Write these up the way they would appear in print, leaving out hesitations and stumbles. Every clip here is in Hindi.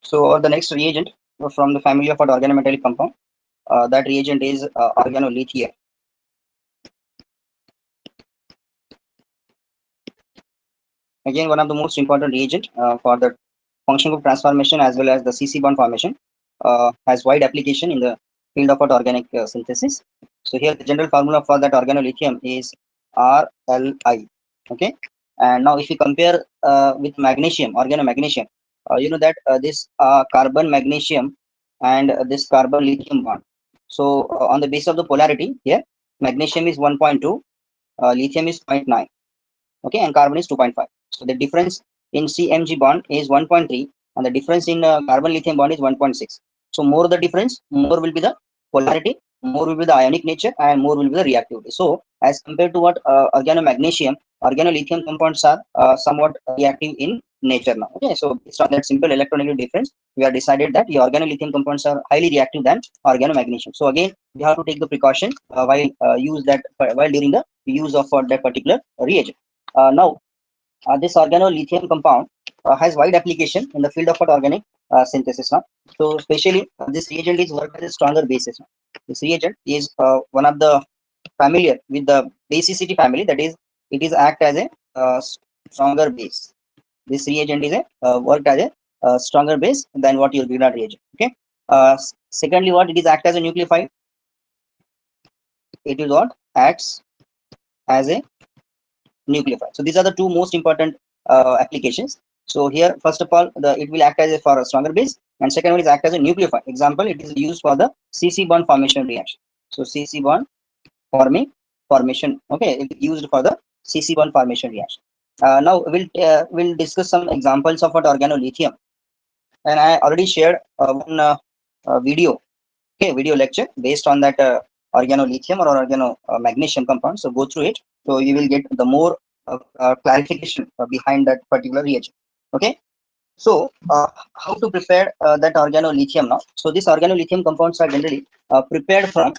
So the next reagent from the family of an organometallic compound, that reagent is organolithium. Again, one of the most important reagent for the functional group transformation as well as the CC bond formation, has wide application in the field of organic synthesis. So here the general formula for that organolithium is RLI. Okay, and now if you compare with magnesium, organomagnesium, you know that this carbon magnesium and this carbon lithium bond. So on the basis of the polarity here, magnesium is 1.2, lithium is 0.9. Okay, and carbon is 2.5. So the difference in CMG bond is 1.3, and the difference in carbon lithium bond is 1.6. So more the difference, more will be the polarity, more will be the ionic nature, and more will be the reactivity. So as compared to what organomagnesium, organolithium compounds are somewhat reactive in nature now. Okay, so based on that simple electronegative difference, we have decided that the organolithium compounds are highly reactive than organomagnesium. So again, we have to take the precaution while use that while during the use of that particular reagent. Now, this organolithium compound has wide application in the field of organic synthesis now. So, especially this reagent is work as a stronger basis. Now. This reagent is one of the familiar with the basicity family. That is, it is act as a stronger base. This reagent is a worked as a stronger base than what your Grignard reagent. Okay. Secondly, what it is act as a nucleophile. It is what acts as a nucleophile. So these are the two most important applications. So here, first of all, it will act as for a stronger base, and second one is act as a nucleophile. Example, it is used for the CC bond formation reaction. So CC bond formation. Okay, it is used for the CC bond formation reaction. Now we'll discuss some examples of what organolithium, and I already shared one video, okay, video lecture based on that organolithium or organomagnesium compound. So go through it. So you will get the more clarification behind that particular reagent. Okay. So how to prepare that organolithium now? So these organolithium compounds are generally prepared from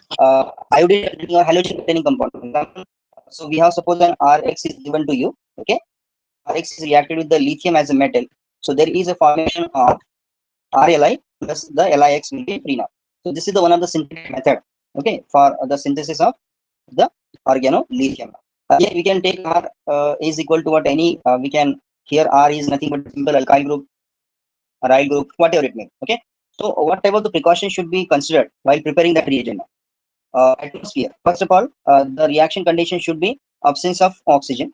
iodine or halogen containing compound. So we have suppose an Rx is given to you. Okay. Rx is reacted with the lithium as a metal. So there is a formation of RLI plus the LIX will be free now. So this is the one of the synthetic method, okay, for the synthesis of the organolithium. Again, we can take R is equal to what any we can here R is nothing but simple alkyl group, aryl group, whatever it may. Okay. So what type of the precaution should be considered while preparing that reagent? Atmosphere. First of all, the reaction condition should be absence of oxygen,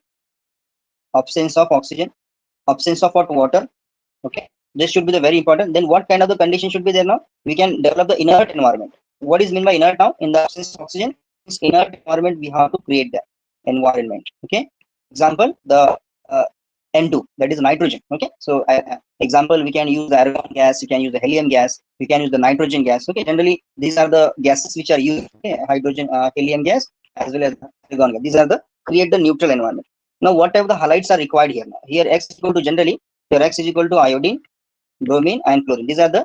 absence of oxygen, absence of what water. Okay, this should be the very important. Then what kind of the condition should be there now? We can develop the inert environment. What is mean by inert now? In the absence of oxygen, this inert environment we have to create that environment. Okay, example the N2, that is nitrogen. Okay, so example we can use the argon gas, you can use the helium gas, we can use the nitrogen gas. Okay, generally these are the gases which are used. Okay, hydrogen, helium gas as well as argon gas. These are the create the neutral environment. Now whatever the halides are required here now. Here X is equal to generally here X is equal to iodine, bromine, and chlorine. These are the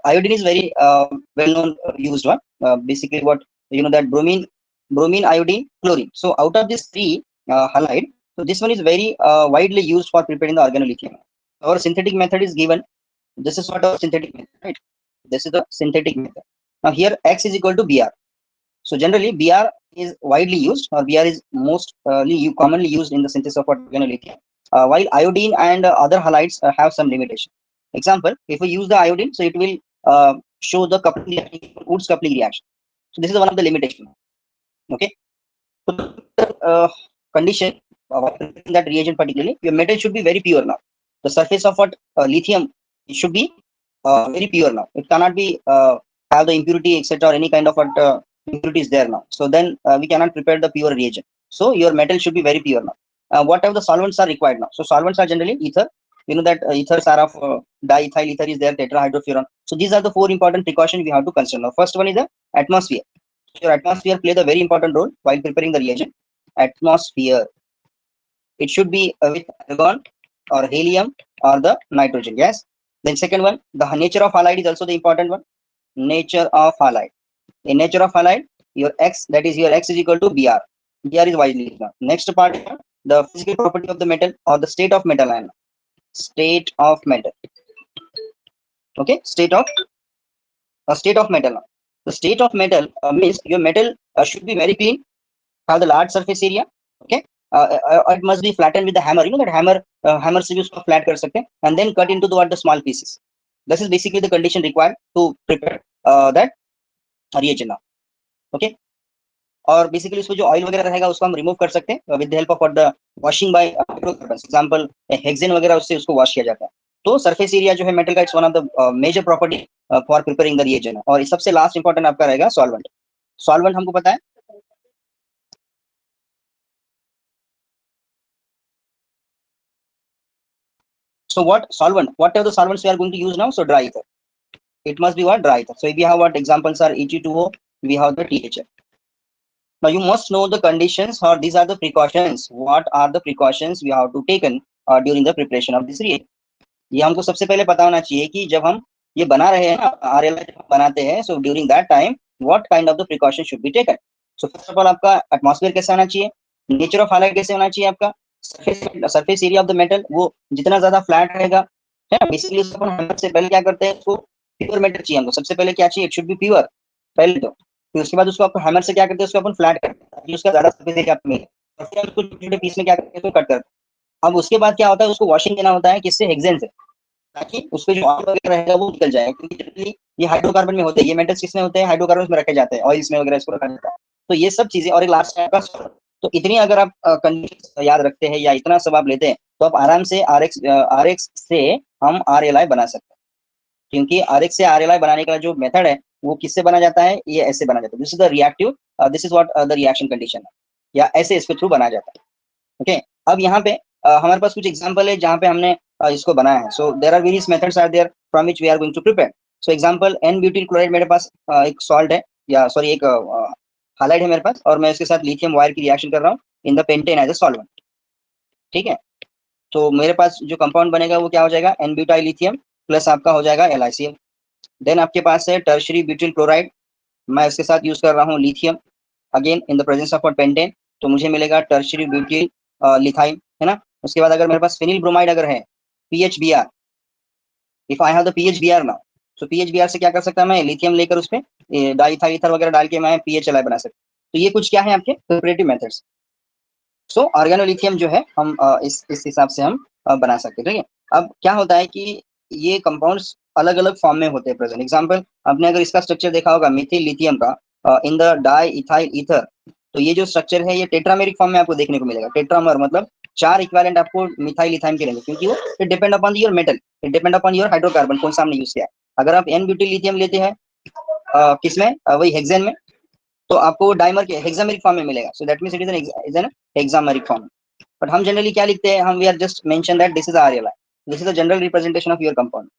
iodine is very well known used one. Basically, what you know that bromine, iodine, chlorine. So out of these three halide, so this one is very widely used for preparing the organolithium. Our synthetic method is given. This is what our synthetic method, right? This is the synthetic method. Now here X is equal to Br. So generally Br is widely used, or Br is most commonly used in the synthesis of organolithium. While iodine and other halides have some limitation. Example, if we use the iodine, so it will show the coupling reaction, Woods coupling reaction. So this is one of the limitation. Okay. So the condition of that reagent particularly, your metal should be very pure now. The surface of what lithium, it should be very pure now. It cannot be have the impurity etc. or any kind of what impurities there now. So then we cannot prepare the pure reagent. So your metal should be very pure now. Whatever the solvents are required now. So solvents are generally ether. You know that ethers are of diethyl ether is there, tetrahydrofuran. So these are the four important precautions we have to consider. Now, first one is the atmosphere. Your atmosphere plays a very important role while preparing the reagent. Atmosphere. It should be with argon or helium or the nitrogen gas. Then second one, the nature of halide is also the important one. Nature of halide. In nature of halide, your X, that is your X is equal to Br. Br is widely known. Next part, the physical property of the metal or the state of metal ion. State of metal. Okay, state of metal. The state of metal means your metal should be very clean, have the large surface area. Okay, it must be flattened with the hammer. You know that hammer से भी उसको flat कर सकते हैं, and then cut into the small pieces. This is basically the condition required to prepare that reagent now. Okay, और बेसिकली उसमें जो ऑयल वगैरह रहेगा उसको हम रिमूव कर सकते हैं with the help of the washing by hydrocarbons, example hexane वगैरह, उससे उसको वॉश किया जाता है। तो सरफेस एरिया जो है मेटल का, it's one of the major property for preparing the reagent. और सबसे लास्ट इंपॉर्टेंट आपका रहेगा सॉल्वेंट। सॉल्वेंट हमको पता है so what solvent, what are the solvents we are going to use now? So dry ether, it must be what? Dry ether. So we have what examples are Eg2O, we have the THF. Now you must know the conditions, or these are the precautions. What are the precautions we have to taken during the preparation of this reagent? ये हमको सबसे पहले पता होना चाहिए कि जब हम ये बना रहे हैं ना, RLI बनाते हैं, so during that time what kind of the precaution should be taken. So first of all आपका एटमॉस्फेयर कैसे आना चाहिए, नेचर ऑफ हाइलाइट कैसे होना चाहिए, आपका surface area of the metal वो जितना ज्यादा फ्लैट रहेगा, है ना। बेसिकली अपन हैमर से पहले क्या करते हैं, उसको प्योर मेटल चाहिए हमको। सबसे पहले क्या चाहिए, इट शुड बी प्योर पहले तो, फिर उसके बाद उसको आपको हैमर से क्या करते हैं, उसको अपन फ्लैट करते हैं ताकि उसका ज्यादा सरफेस एरिया आपको मिले, और फिर हम उसको छोटे पीस में क्या करते हैं, उसको कट करते हैं। अब उसके बाद क्या होता है, उसको वॉशिंग देना होता है, किससे, हेक्सेन से, ताकि उसपे जो ऑयल वगैरह रहेगा वो निकल जाएगा, क्योंकि जनरली ये हाइड्रोकार्बन में होते हैं, ये मेटल्स किसमें होते हैं, हाइड्रोकार्बन में रखे जाते हैं, ऑयल्स में वगैरह इसको रखा जाता है। तो ये सब चीजें, और एक लास्ट टाइप का सॉल्वेंट। तो इतनी अगर आप कंडीशन याद रखते हैं या इतना सब आप लेते हैं, तो आप आराम से आरएक्स से हम आरएलआई बना सकते हैं। क्योंकि आरएक्स से आरएलआई बनाने का जो मेथड है वो किससे बना जाता है, ये ऐसे बना जाता है। This is the reactive, this is what the reaction condition है, या ऐसे इसके थ्रू बना जाता है। ओके, अब यहाँ पे हमारे पास कुछ एग्जांपल है जहाँ पे हमने इसको बनाया है। So there are various methods are there from which we are going to prepare. So example N butyl chloride, मेरे पास एक सॉल्ट है, या सॉरी एक हाइलाइट है मेरे पास, और मैं इसके साथ लिथियम वायर की रिएक्शन कर रहा हूँ in the pentane as a solvent. ठीक है, तो मेरे पास जो कंपाउंड बनेगा वो क्या हो जाएगा, एन ब्यूटाइल लिथियम प्लस आपका हो जाएगा LiCl। देन आपके पास है टर्शरी ब्यूटिल क्लोराइड, मैं इसके साथ यूज कर रहा हूँ lithium, again in the presence of pentane, तो मुझे मिलेगा टर्शरी ब्यूटिल लिथाइम, है ना। उसके बाद अगर मेरे पास फिनिल ब्रोमाइड अगर है, PHBr, if I have the PHBr now, so PHBr से क्या कर सकता है, मैं लिथियम लेकर उस पे डाइथाइल ईथर वगैरह डाल के मैं PHLi बना सकता हूँ। तो ये कुछ क्या है आपके प्रिपरेटिव मेथड्स। सो ऑर्गेनोलिथियम जो है हम इस हिसाब से हम बना सकते हैं। ठीक है, अब क्या होता है कि ये कंपाउंड्स अलग अलग फॉर्म में होते हैं प्रेजेंट। एग्जांपल आपने अगर इसका स्ट्रक्चर देखा होगा मिथिल लिथियम का in the di ethyl ether, तो ये जो स्ट्रक्चर है ये टेट्रामेरिक फॉर्म में आपको देखने को मिलेगा। टेट्रामर मतलब 4 इक्विवेलेंट आपको मिथाइल इथाइल के रहेंगे, क्योंकि वो it depend upon your metal, it depend upon your hydrocarbon कौन सा हमने यूज किया है। अगर आप एन ब्यूटिल लिथियम लेते हैं किसमें, वही हेक्सेन में, तो आपको डाइमर के हेक्सामेरिक फॉर्म में मिलेगा। So that means it is an hexameric form. But हम जनरली क्या लिखते हैं, हम we are just mention that this is RLI, this is the general representation of your compound.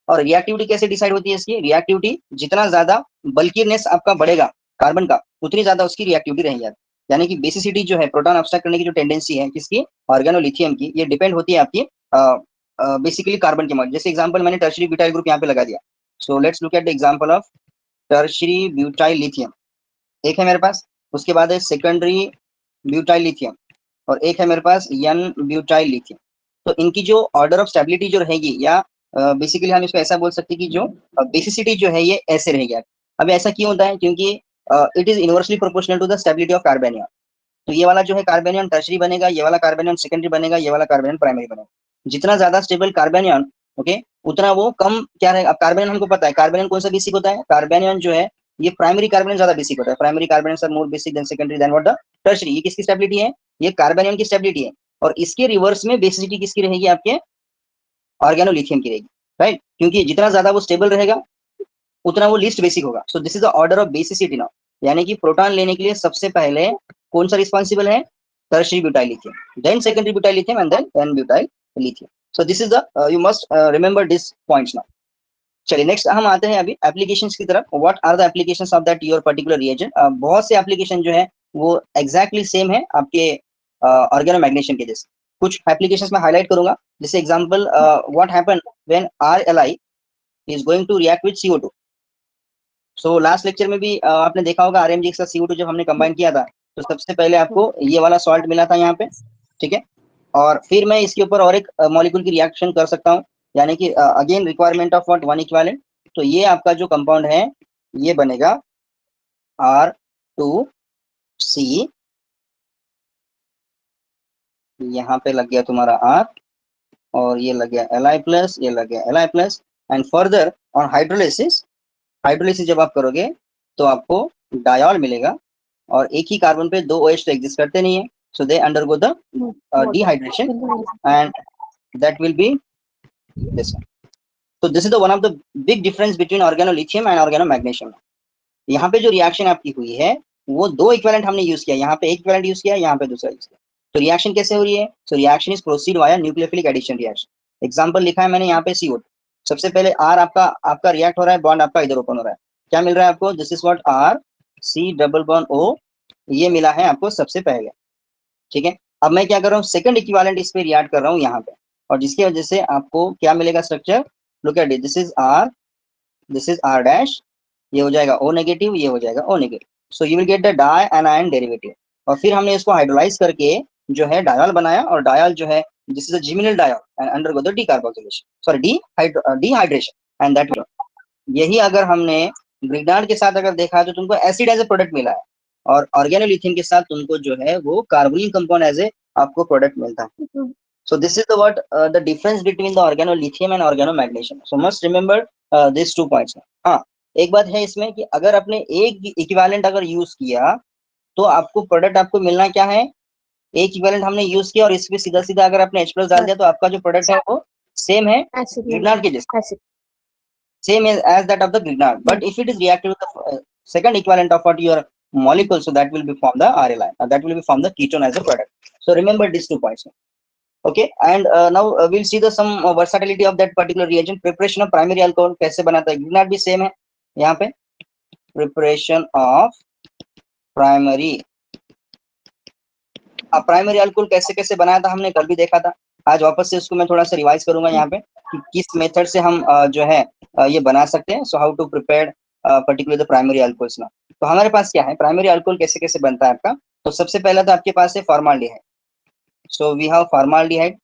और रिएक्टिविटी कैसे डिसाइड होती है इसकी, रिएक्टिविटी जितना ज्यादा बल्कीनेस आपका बढ़ेगा कार्बन का, उतनी ज्यादा उसकी रिएक्टिविटी रहेगी। यानी कि बेसिसिटी जो है, प्रोटॉन अब्स्ट्रैक्ट करने की जो टेंडेंसी है किसकी, ऑर्गेनोलिथियम की, ये डिपेंड होती है आपकी बेसिकली कार्बन के मॉडल। जैसे एग्जांपल मैंने टर्शरी ब्यूटाइल ग्रुप यहाँ पे लगा दिया। So let's look at the example of tertiary butyl lithium, एक है मेरे पास, उसके बाद है सेकेंडरी ब्यूटाइल लिथियम, और एक है मेरे पास एन ब्यूटाइल लिथियम। तो इनकी जो ऑर्डर ऑफ स्टेबिलिटी जो रहेगी, या बेसिकली हम इसको ऐसा बोल सकते हैं कि जो बेसिसिटी जो है ये ऐसे रहेगी। अब ऐसा क्यों होता है, क्योंकि it is inversely proportional to the stability of carbanion. तो ये वाला जो है कार्बेनियन टर्शरी बनेगा, ये वाला कार्बेनियन सेकेंडरी बनेगा, ये वाला कार्बेनियन प्राइमरी बनेगा। जितना ज्यादा स्टेबल कार्बेनियन, ओके, उतना वो कम क्या रहेगा। अब कार्बेनियन हमको पता है, कार्बेनियन कौन सा बेसिक होता है, कार्बेनियन जो है ये प्राइमरी कार्बेनियन ज्यादा बेसिक होता है। Primary carbanion are more basic than secondary than what the tertiary. ये किसकी स्टेबिलिटी है, ये कार्बेनियन की स्टेबिलिटी है। और इसके रिवर्स में बेसिसिटी किसकी रहेगी, आपके ऑर्गेनोलिथियम की रहेगी, राइट। क्योंकि जितना ज्यादा वो स्टेबल रहेगा उतना वो लीस्ट बेसिक होगा। सो this is the order of basicity now. यानी कि प्रोटॉन लेने के लिए सबसे पहले कौन सा रिस्पॉन्सिबल है, tertiary butyl lithium, then secondary butyl lithium, and then N butyl lithium. So this is the you must remember this points now. चलिए नेक्स्ट हम आते हैं अभी एप्लीकेशंस की तरफ। What are the applications of that your particular reagent. बहुत से एप्लीकेशन जो है वो एग्जैक्टली सेम है आपके ऑर्गेनोमैग्नेशियम के जैसे। कुछ एप्लीकेशंस मैं हाईलाइट करूंगा, जैसे example what happen when RLI is going to react with CO2। So last lecture में भी आपने देखा होगा RMG के साथ CO2 जब हमने कंबाइन किया था, तो सबसे पहले आपको ये वाला सॉल्ट मिला था यहाँ पे, ठीक है। और फिर मैं इसके ऊपर और एक मॉलिक्यूल की रिएक्शन कर सकता हूँ, यानी कि again requirement of what, one equivalent. तो ये आपका जो कंपाउंड है ये बनेगा R2C, यहाँ पे लग गया तुम्हारा R, और ये लग गया Li+, ये लग गया Li+। And further on hydrolysis, hydrolysis जब आप करोगे तो आपको डायॉल मिलेगा, और एक ही कार्बन पे दो OH तो एग्जिस्ट करते नहीं है, so they undergo the dehydration and that will be this one. तो this is the one of the big difference between organolithium and organomagnesium. यहाँ पे जो रिएक्शन आपकी हुई है वो दो इक्विवेलेंट हमने यूज किया, यहाँ पे एक इक्विवेलेंट यूज किया, यहाँ पे दूसरा यूज किया। तो रिएक्शन कैसे हो रही है? So reaction is proceed via nucleophilic addition reaction. Example लिखा है मैंने यहाँ पे CO2। सबसे पहले R आपका आपका रिएक्ट हो रहा है, बॉन्ड आपका इधर ओपन हो रहा है, क्या मिल रहा है आपको? This is what R, C double bond O, ये मिला है आपको सबसे पहले। ठीक है, अब मैं क्या कर रहा हूँ, सेकंड इक्विवेलेंट इस पे रिएक्ट कर रहा हूँ यहाँ पे, और जिसकी वजह से आपको क्या मिलेगा structure? Look at it, this is R, this is R dash, ये हो जाएगा O नेगेटिव, ये हो जाएगा O negative. So you will get the dianion derivative. और फिर हमने इसको हाइड्रोलाइज करके जो है डायल बनाया, और डायल जो है this is a geminal diol and undergo the decarboxylation, sorry dehydration and that. यही अगर हमने ग्रिग्नार्ड के साथ अगर देखा तो तुमको एसिड एज ए प्रोडक्ट मिला है, और ऑर्गेनोलिथियम के साथ तुमको जो है वो कार्बोनिल कंपाउंड एज ए आपको प्रोडक्ट मिलता है। So this is the what the difference between the organolithium and organomagnesium. So must remember these 2 points. हाँ, एक बात है इसमें कि अगर आपने एक इक्विवेलेंट अगर यूज किया तो आपको प्रोडक्ट आपको मिलना क्या है? एक इक्विवेलेंट हमने यूज किया और इसमें सीधा सीधा अगर आपने H+ डाल दिया तो आपका जो प्रोडक्ट है वो सेम है ग्रिग्नार्ड के जैसे, same as that of the Grignard. But if it is reacted with the second equivalent of what your molecule, so that will be from the RLI, that will be from the ketone as a product. So remember these 2 points. Okay, and now we'll see the some versatility of that particular reagent. Preparation of primary alcohol कैसे बनाता है? Grignard भी same है यहाँ पे, preparation of primary। अब प्राइमरी अल्कोहल कैसे कैसे बनाया था हमने कल भी देखा था, आज वापस से उसको मैं थोड़ा सा रिवाइज करूंगा यहाँ पे कि किस मेथड से हम जो है ये बना सकते हैं। So how to prepare particular the primary alcohols ना। तो हमारे पास क्या है, प्राइमरी अल्कोहल कैसे कैसे बनता है आपका? तो सबसे पहला तो आपके पास है formaldehyde. So we have formaldehyde,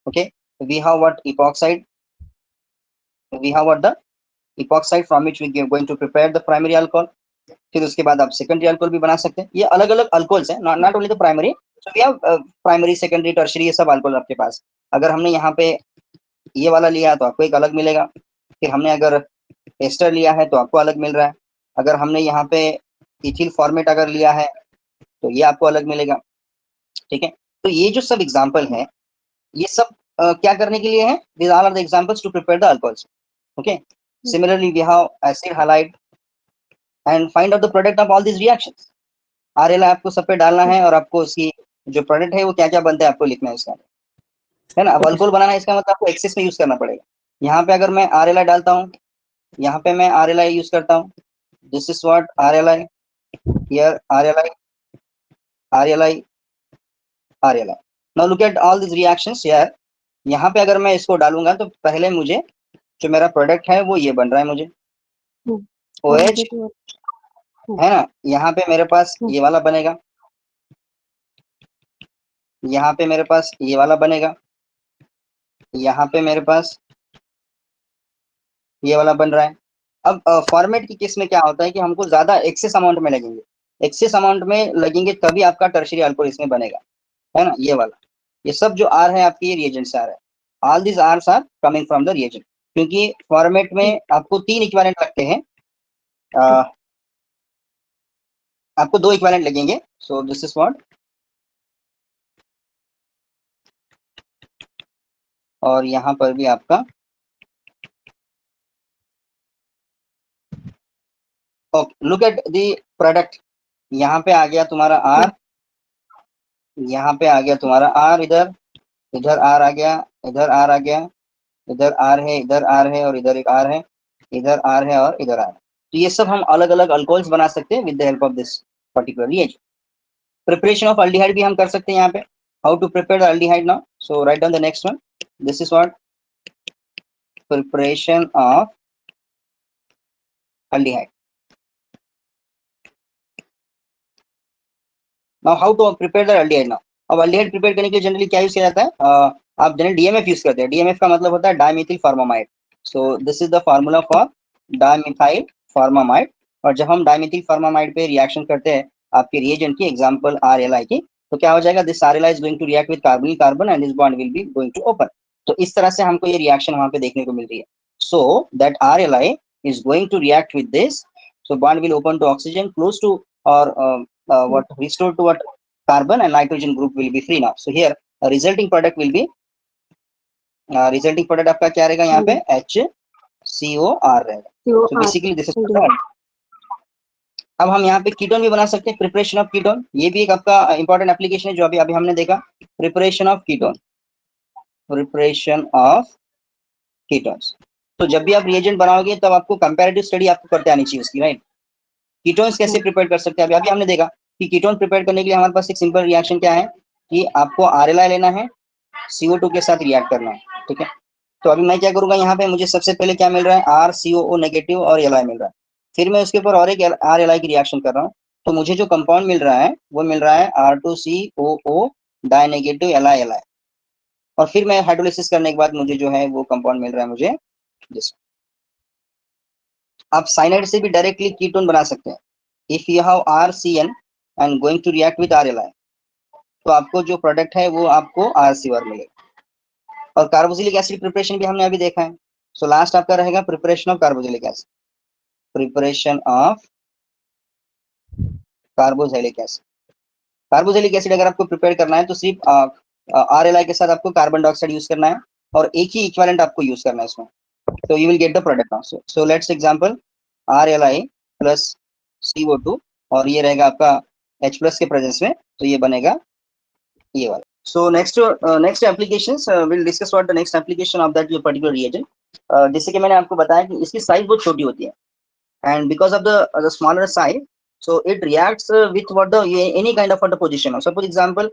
okay, we have what, epoxide, we have what the epoxide from which we are going to prepare the primary alcohol. फिर उसके बाद आप सेकेंडरी अल्कोहल भी बना सकते हैं, ये अलग अलग अल्कोहल्स हैं, not only the primary. So we have primary secondary tertiary ये सब अल्कोहल आपके पास। अगर हमने यहाँ पे ये वाला लिया तो आपको एक अलग मिलेगा, फिर हमने अगर एस्टर लिया है तो आपको अलग मिल रहा है, अगर हमने यहाँ पे इथिल फॉर्मेट अगर लिया है तो ये आपको अलग मिलेगा। ठीक है, तो ये जो सब एग्जाम्पल है ये सब क्या करने के लिए है? These all are the examples to prepare the alcohols. Okay, similarly we have acid highlight and find out the product of all this reactions. RLI आपको सब पे डालना है, और आपको उसकी जो प्रोडक्ट है वो क्या क्या बनता है आपको लिखना है उसका, है ना। अब अल्कोहल बनाना है इसका मतलब आपको एक्सेस में यूज करना पड़ेगा। यहाँ पे अगर मैं RLI डालता हूँ, यहाँ पे मैं RLI यूज करता हूँ, this is what RLI, here RLI, RLI, RLI। Now look at all this reactions here. यहाँ पे अगर मैं इसको डालूंगा तो पहले मुझे जो मेरा प्रोडक्ट है वो ये बन रहा है मुझे OH, है ना। यहाँ पे मेरे पास ये वाला बनेगा, यहाँ पे मेरे पास ये वाला बनेगा, यहाँ पे मेरे पास ये वाला बन रहा है। अब फॉर्मेट की केस में क्या होता है कि हमको ज्यादा एक्सेस अमाउंट में लगेंगे, एक्सेस अमाउंट में लगेंगे तभी आपका टर्शियरी अल्कोहल इसमें बनेगा, है ना। ये वाला, ये सब जो आर है आपके ये रिएजेंट से आ रहा है, all this Rs are coming from the reagent, क्योंकि फॉर्मेट में आपको 3 इक्विवेलेंट लगते हैं, आपको 2 इक्विवेलेंट लगेंगे। सो दिस इज व्हाट, और यहाँ पर भी आपका okay. Look at the product, यहाँ पे आ गया तुम्हारा आर, यहाँ पे आ गया तुम्हारा आर, इधर इधर आर आ गया, इधर आर आ गया, इधर आर है, इधर आर है, और इधर एक आर है, इधर आर है, और इधर आर है। तो ये सब हम अलग अलग अल्कोहल्स बना सकते हैं with the help of this particular reagent. Preparation of aldehyde भी हम कर सकते हैं यहाँ पे। How to prepare the aldehyde now? So write down the next one, this is what preparation of aldehyde. Now how to prepare the aldehyde now? अब अल्डिहाइड प्रिपेयर करने के लिए जनरली क्या यूज किया जाता है, आप जनरल डीएमएफ यूज करते हैं। डीएमएफ का मतलब होता है dimethyl formamide. So this is the formula for dimethyl formamide. और जब हम डाइमिथिल फॉर्मामाइड पे रिएक्शन करते हैं आपके रिएजेंट की, एग्जांपल RLI की, तो क्या हो जाएगा, this RLI is going to react with carbonyl carbon and this bond will be going to open. तो इस तरह से हमको ये रिएक्शन वहां पे देखने को मिल रही है। So that RLI is going to react with this, so bond will open to oxygen close to or what restored to what carbon, and nitrogen group will be free now. So here resulting product will be resulting product आपका क्या रहेगा यहाँ पे, HCOR रहेगा। So basically this is अब हम यहाँ पे कीटोन भी बना सकते हैं, प्रिपरेशन ऑफ कीटोन, ये भी एक आपका इंपॉर्टेंट एप्लीकेशन है जो अभी अभी हमने देखा, preparation of ketone, preparation of ketones. तो जब भी आप रिएजेंट बनाओगे तब आपको कंपैरेटिव स्टडी आपको करते आनी चाहिए उसकी, राइट। कीटोन्स कैसे प्रिपेयर कर सकते हैं, अभी अभी हमने देखा कि कीटोन प्रिपेयर करने के लिए हमारे पास एक सिंपल रिएक्शन क्या है कि आपको RLI लेना है, CO2 के साथ रिएक्ट करना है, ठीक है। तो अभी मैं क्या करूंगा, यहाँ पे मुझे सबसे पहले क्या मिल रहा है, RCOO नेगेटिव और Li मिल रहा है, फिर मैं उसके ऊपर और एक RLI की रिएक्शन कर रहा हूँ, तो मुझे जो कंपाउंड मिल रहा है वो मिल रहा है R2COO डाई नेगेटिव Li, और फिर मैं हाइड्रोलिसिस करने के बाद मुझे जो है वो कंपाउंड मिल रहा है मुझे दिस। आप साइनाइड से भी डायरेक्टली कीटोन बना सकते हैं। If you have RCN and going to react with RLI, तो आपको जो प्रोडक्ट है वो आपको RCOR मिलेगा। और कार्बोक्सिलिक एसिड प्रिपरेशन भी हमने अभी देखा है। सो लास्ट आपका रहेगा preparation of carboxylic acid, preparation of carboxylic acid. Carboxylic acid अगर आपको प्रिपेयर करना है तो सिर्फ RLI के साथ आपको कार्बन डाइऑक्साइड यूज करना है और एक ही इक्विवेलेंट आपको यूज करना है इसमें, तो you will get the product now. So let's example RLI plus CO2 और ये रहेगा आपका H प्लस के प्रेजेंस में, तो ये बनेगा ये वाला। So next applications will discuss what the next application of that particular reagent. जैसे कि मैंने आपको बताया कि इसकी साइज बहुत छोटी होती है, and because of the smaller size, so it reacts with what the any kind of what the position. Suppose example,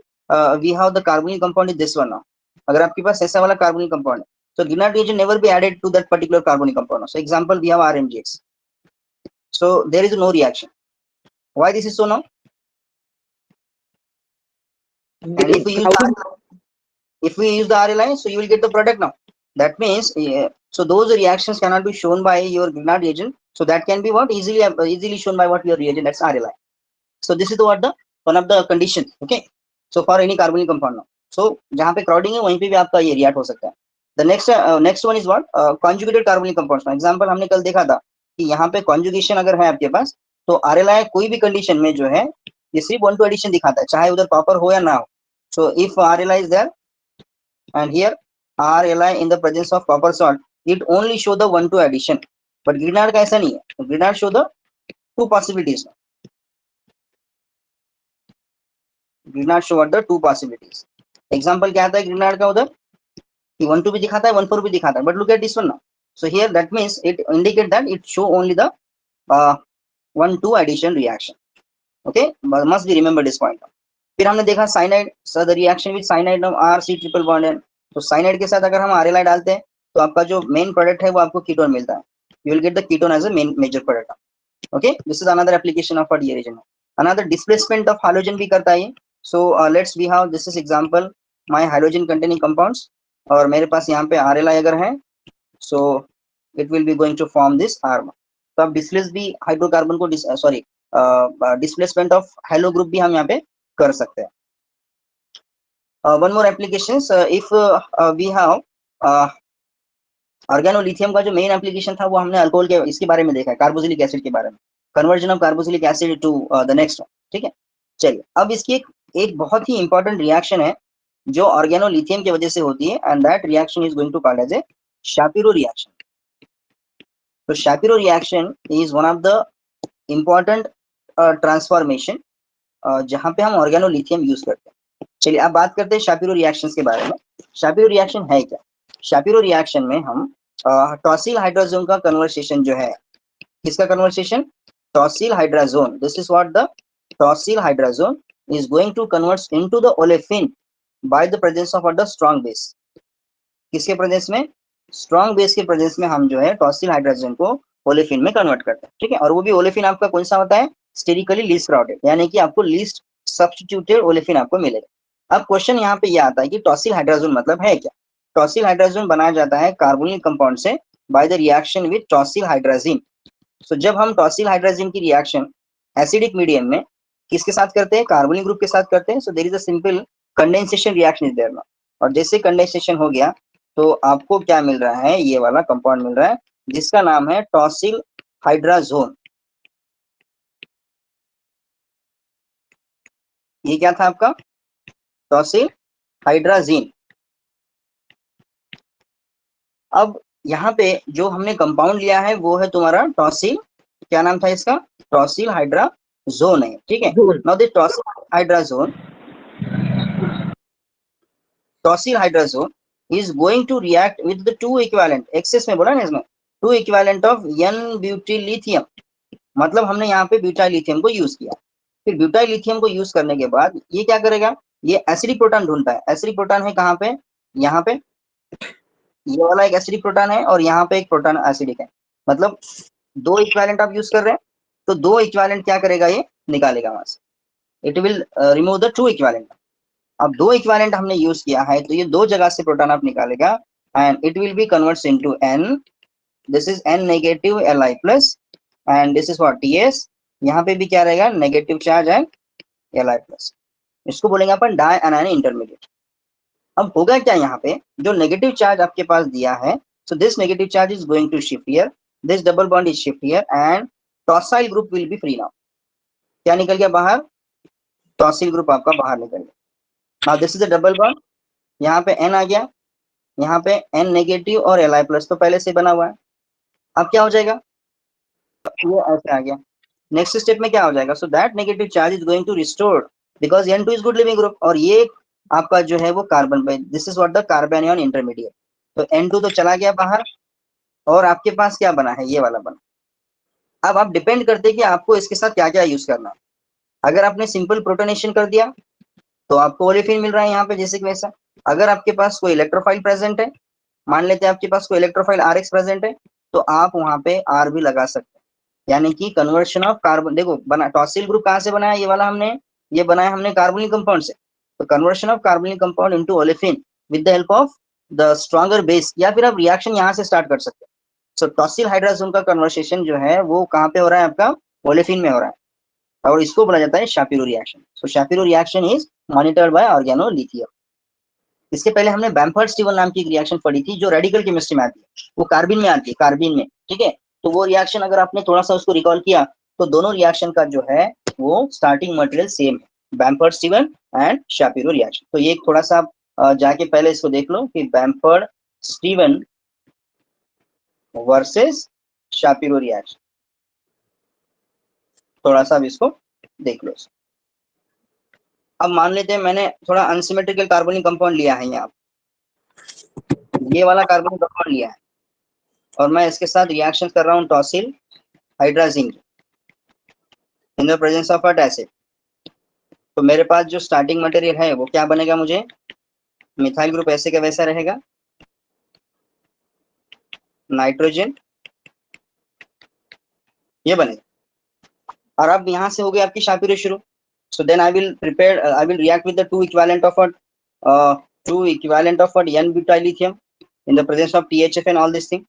we have the carbonyl compound is this one now. अगर आपके पास ऐसा वाला carbonyl compound है, so Grignard reagent never be added to that particular carbonyl compound. So example, we have RMGX. So there is no reaction. Why this is so now? And if we use the RLI, so you will get the product now. That means so those reactions cannot be shown by your Grignard reagent. So that can be what easily shown by what your reagent, that's RLI. So this is the what the one of the condition, okay. So for any carbonyl compound now, so जहाँ पे crowding है वहीं पे भी आपका ये react हो सकता है. The next one is what conjugated carbonyl compounds. For example हमने कल देखा था कि यहाँ पे conjugation अगर है आपके पास तो RLI कोई भी condition में जो है ये सिर्फ 1-2 addition दिखाता है, चाहे उधर copper हो या ना हो. So if RLI is there and here RLI in the presence of copper salt, it only show the 1-2 addition. But Grignard का ऐसा नहीं है, Grignard show the 2 possibilities. Grignard show what the 2 possibilities. Example क्या आता है Grignard का उधर कि 1-2 भी दिखाता है 1-4 भी दिखाता है, but look at this one now. So here that means it indicate that it show only the 1-2 addition reaction. Okay, but must be remember this point. फिर हमने देखा cyanide, so the reaction with cyanide of RC triple bond है, तो cyanide के साथ अगर हम RLI डालते हैं तो आपका जो main product है वो आपको ketone मिलता है. You will get the ketone as a main major product. Okay, this is another application of a reagent. Another displacement of halogen भी करता है. So let's we have this is example my halogen containing compounds और मेरे पास यहाँ पे RLI अगर है, so it will be going to form this R. तो आप displace भी हाइड्रोकार्बन को displacement of halo group भी हम यहाँ पे कर सकते हैं. One more applications, if we have organolithium का जो मेन एप्लीकेशन था वो हमने अल्कोहल के इसके बारे में देखा है, कार्बोक्सिलिक एसिड के बारे में, conversion of carboxylic acid to the next, ठीक है. चलिए अब इसकी एक बहुत ही इंपॉर्टेंट रिएक्शन है जो ऑर्गेनोलिथियम की वजह से होती है, and that reaction is going to called as a Shapiro reaction. तो Shapiro reaction is one of the important transformation जहां पे हम ऑर्गेनोलिथियम यूज करते हैं. चलिए अब बात करते हैं शापिरो रिएक्शंस के बारे में. शापिरो रिएक्शन है क्या? शापिरो रिएक्शन में हम टॉसिल हाइड्रोजोन का कन्वर्सेशन जो है, किसका conversation? Tosyl hydrazone. This is what the tosyl hydrazone is going to convert into the olefin by the presence of the strong base. किसके प्रेजेंस में? स्ट्रॉन्ग बेस के प्रेजेंस में हम जो है टॉसिल हाइड्रोजन को ओलेफिन में कन्वर्ट करते हैं, ठीक है. और वो भी ओलेफिन आपका कौन सा होता है? स्टेरिकली लीस्ट क्राउडेड, यानी कि आपको लीस्ट सब्स्टिट्यूटेड ओलेफिन आपको मिलेगा. अब क्वेश्चन यहाँ पे ये आता है कि टॉसिल हाइड्राजोन मतलब है क्या। टॉसिल हाइड्राजोन बनाया जाता है कार्बोनिल कंपाउंड से by the reaction with tosyl hydrazine. So जब हम टॉसिल हाइड्राजीन की रिएक्शन एसिडिक मीडियम में किसके साथ करते हैं, कार्बोनिल ग्रुप के साथ करते हैं। So there is a simple condensation reaction is there. और जैसे कंडेंसेशन हो गया तो आपको क्या मिल रहा है, ये वाला कंपाउंड मिल रहा है जिसका नाम है टॉसिल हाइड्राजोन। ये क्या था आपका, टॉसिल हाइड्राजीन। अब यहाँ पे जो हमने कंपाउंड लिया है वो है तुम्हारा टॉसिल, क्या नाम था इसका, टॉसिल हाइड्राजोन है, ठीक है। Now this tosyl hydrazone is going to react with the two equivalent, excess में बोला ना इसमें, two equivalent of n butyl lithium. मतलब हमने यहाँ पे ब्यूटाइल लिथियम को यूज किया। फिर ब्यूटाइल लिथियम को यूज करने के बाद ये क्या करेगा, ये एसिडिक प्रोटॉन ढूंढता है। एसिडिक प्रोटॉन है कहाँ पे, यहाँ पे, ये वाला एक एसिडिक प्रोटॉन है और यहाँ पे एक प्रोटॉन एसिडिक है। मतलब दो इक्विवेलेंट आप यूज कर रहे हैं, तो दो इक्विवेलेंट क्या करेगा, ये निकालेगा वहां से, it will remove the two equivalent. अब दो इक्विवेलेंट हमने यूज किया है तो ये दो जगह से प्रोटॉन आप निकालेगा and it will be converts into n। This is n negative Li plus and this is what Ts। यहाँ पे भी क्या रहेगा, negative charge and Li plus. इसको बोलेंगे अपन डाई एनायन इंटरमीडिएट। अब होगा क्या यहाँ पे, जो नेगेटिव चार्ज आपके पास दिया है, so this negative charge is going to shift here, this double bond is shift here and tosyl group will be free now. क्या निकल गया बाहर, टॉसिल ग्रुप आपका बाहर निकल गया। Now this is a double bond, यहाँ पे n आ गया, यहाँ पे n नेगेटिव और Li प्लस तो पहले से बना हुआ है। अब क्या हो जाएगा, ये ऐसे आ गया। नेक्स्ट स्टेप में क्या हो जाएगा, so that negative charge is going to restore because n2 is good leaving group और ये आपका जो है वो carbon, this is what the carbanion intermediate. तो n2 तो चला गया बाहर और आपके पास क्या बना है, ये वाला बना। अब आप डिपेंड करते हैं कि आपको इसके साथ क्या क्या यूज करना है। अगर आपने सिंपल प्रोटोनेशन कर दिया तो आपको ओलेफिन मिल रहा है यहाँ पे जैसे कि वैसा। अगर आपके पास कोई इलेक्ट्रोफाइल प्रेजेंट है, मान लेते हैं आपके पास कोई इलेक्ट्रोफाइल RX प्रेजेंट है, तो आप वहां पे R भी लगा सकते हैं। यानी कि कन्वर्शन ऑफ कार्बन, देखो बना टॉसिल ग्रुप कहाँ से बनाया, ये वाला हमने, ये बनाया हमने कार्बोनिल कंपाउंड से। तो conversion of carbonyl compound into olefin with the help of the stronger base, या फिर आप रिएक्शन यहाँ से स्टार्ट कर सकते हैं। सो टॉसिल हाइड्राजोन का कन्वर्सेशन जो है वो कहाँ पे हो रहा है, आपका ओलेफिन में हो रहा है और इसको बोला जाता है Shapiro reaction. So Shapiro reaction is monitored by organolithium. इसके पहले हमने बैम्फर्ड स्टीवन नाम की एक रिएक्शन पढ़ी थी जो रेडिकल केमिस्ट्री में आती है, वो कार्बिन में आती है, कार्बिन में, ठीक है। तो वो रिएक्शन अगर आपने थोड़ा सा उसको रिकॉल किया तो दोनों रिएक्शन का जो है वो स्टार्टिंग मटेरियल सेम है, बैम्फर्ड स्टीवन एंड शापिरो रिएक्शन। तो ये थोड़ा सा जाके पहले इसको देख लो कि बैम्फर्ड स्टीवन वर्सेस शापिरो रिएक्शन, थोड़ा सा अब इसको देख लो। अब मान लेते हैं मैंने थोड़ा अनसिमेट्रिकल कार्बोनिक कंपाउंड लिया है, यहाँ ये वाला कार्बोनिक कंपाउंड लिया है और मैं इसके साथ रिएक्शन कर रहा हूँ tosyl hydrazine in the presence of a acid. तो मेरे पास जो स्टार्टिंग मटेरियल है वो क्या बनेगा, मुझे मिथाइल ग्रुप ऐसे का वैसा रहेगा, नाइट्रोजन ये बनेगा। और अब यहाँ से हो गई आपकी शापिरो शुरू। So then I will prepare, I will react with the two equivalent of n butyl lithium in the presence of THF and all this thing.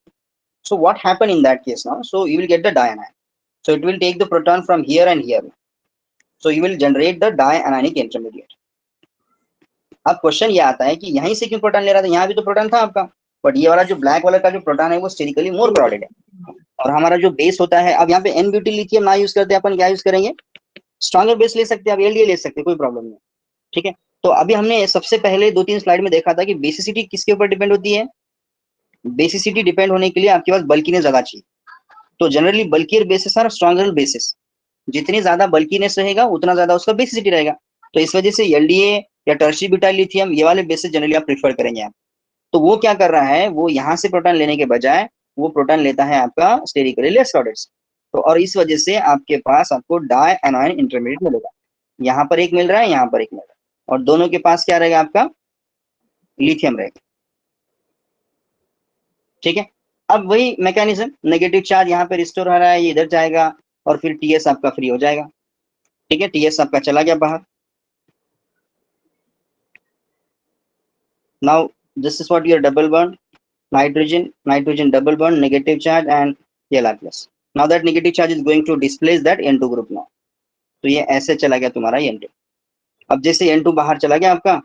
So what happened in that case now, so you will get the dianion. So it will take the proton from here and here, so you will generate the dianionic intermediate. अब क्वेश्चन ये आता है कि यहीं से क्यों प्रोटॉन ले रहा था, यहाँ भी तो प्रोटॉन था आपका, बट ये वाला जो ब्लैक वाला का जो प्रोटॉन है वो स्टेरिकली मोर क्राउडेड है और हमारा जो बेस होता है, अब यहाँ पे n ब्यूटिल लिथियम ना यूज करते अपन क्या यूज करेंगे, स्ट्रॉन्गर बेस ले सकते हैं, आप LDA ले सकते हैं, कोई प्रॉब्लम नहीं, ठीक है। तो अभी हमने सबसे पहले 2-3 स्लाइड में देखा था कि बेसिसिटी किसके ऊपर डिपेंड होती है। बेसिसिटी डिपेंड होने के लिए आपके पास बल्कीनेस ज्यादा चाहिए। तो जनरली बल्कियर बेसिस और स्ट्रॉन्गर बेसिस, जितनी ज्यादा बल्कीनेस रहेगा उतना ज्यादा उसका बेसिसिटी रहेगा। तो इस वजह से LDA या टर्शियरी ब्यूटाइल लिथियम ये वाले बेसिस जनरली आप प्रेफर करेंगे आप। तो वो क्या कर रहा है, वो यहाँ से प्रोटॉन लेने के बजाय वो प्रोटॉन लेता है आपका स्टेरिकली लेस क्राउडेड। तो और इस वजह से आपके पास आपको डाई एनायन इंटरमीडिएट मिलेगा, यहाँ पर एक मिल रहा है, यहाँ पर एक मिल रहा है और दोनों के पास क्या रहेगा, आपका लिथियम रहेगा, ठीक है। अब वही मैकेनिज्म, नेगेटिव चार्ज यहाँ पे रिस्टोर हो रहा है, ये इधर जाएगा और फिर TS आपका फ्री हो जाएगा, ठीक है। TS आपका चला गया बाहर। Now this is what your double bond, nitrogen double bond, negative charge and Li plus. Now that negative charge is going to displace that N2 group now. तो ये ऐसे चला गया तुम्हारा N2. अब जैसे N2 बाहर चला गया आपका,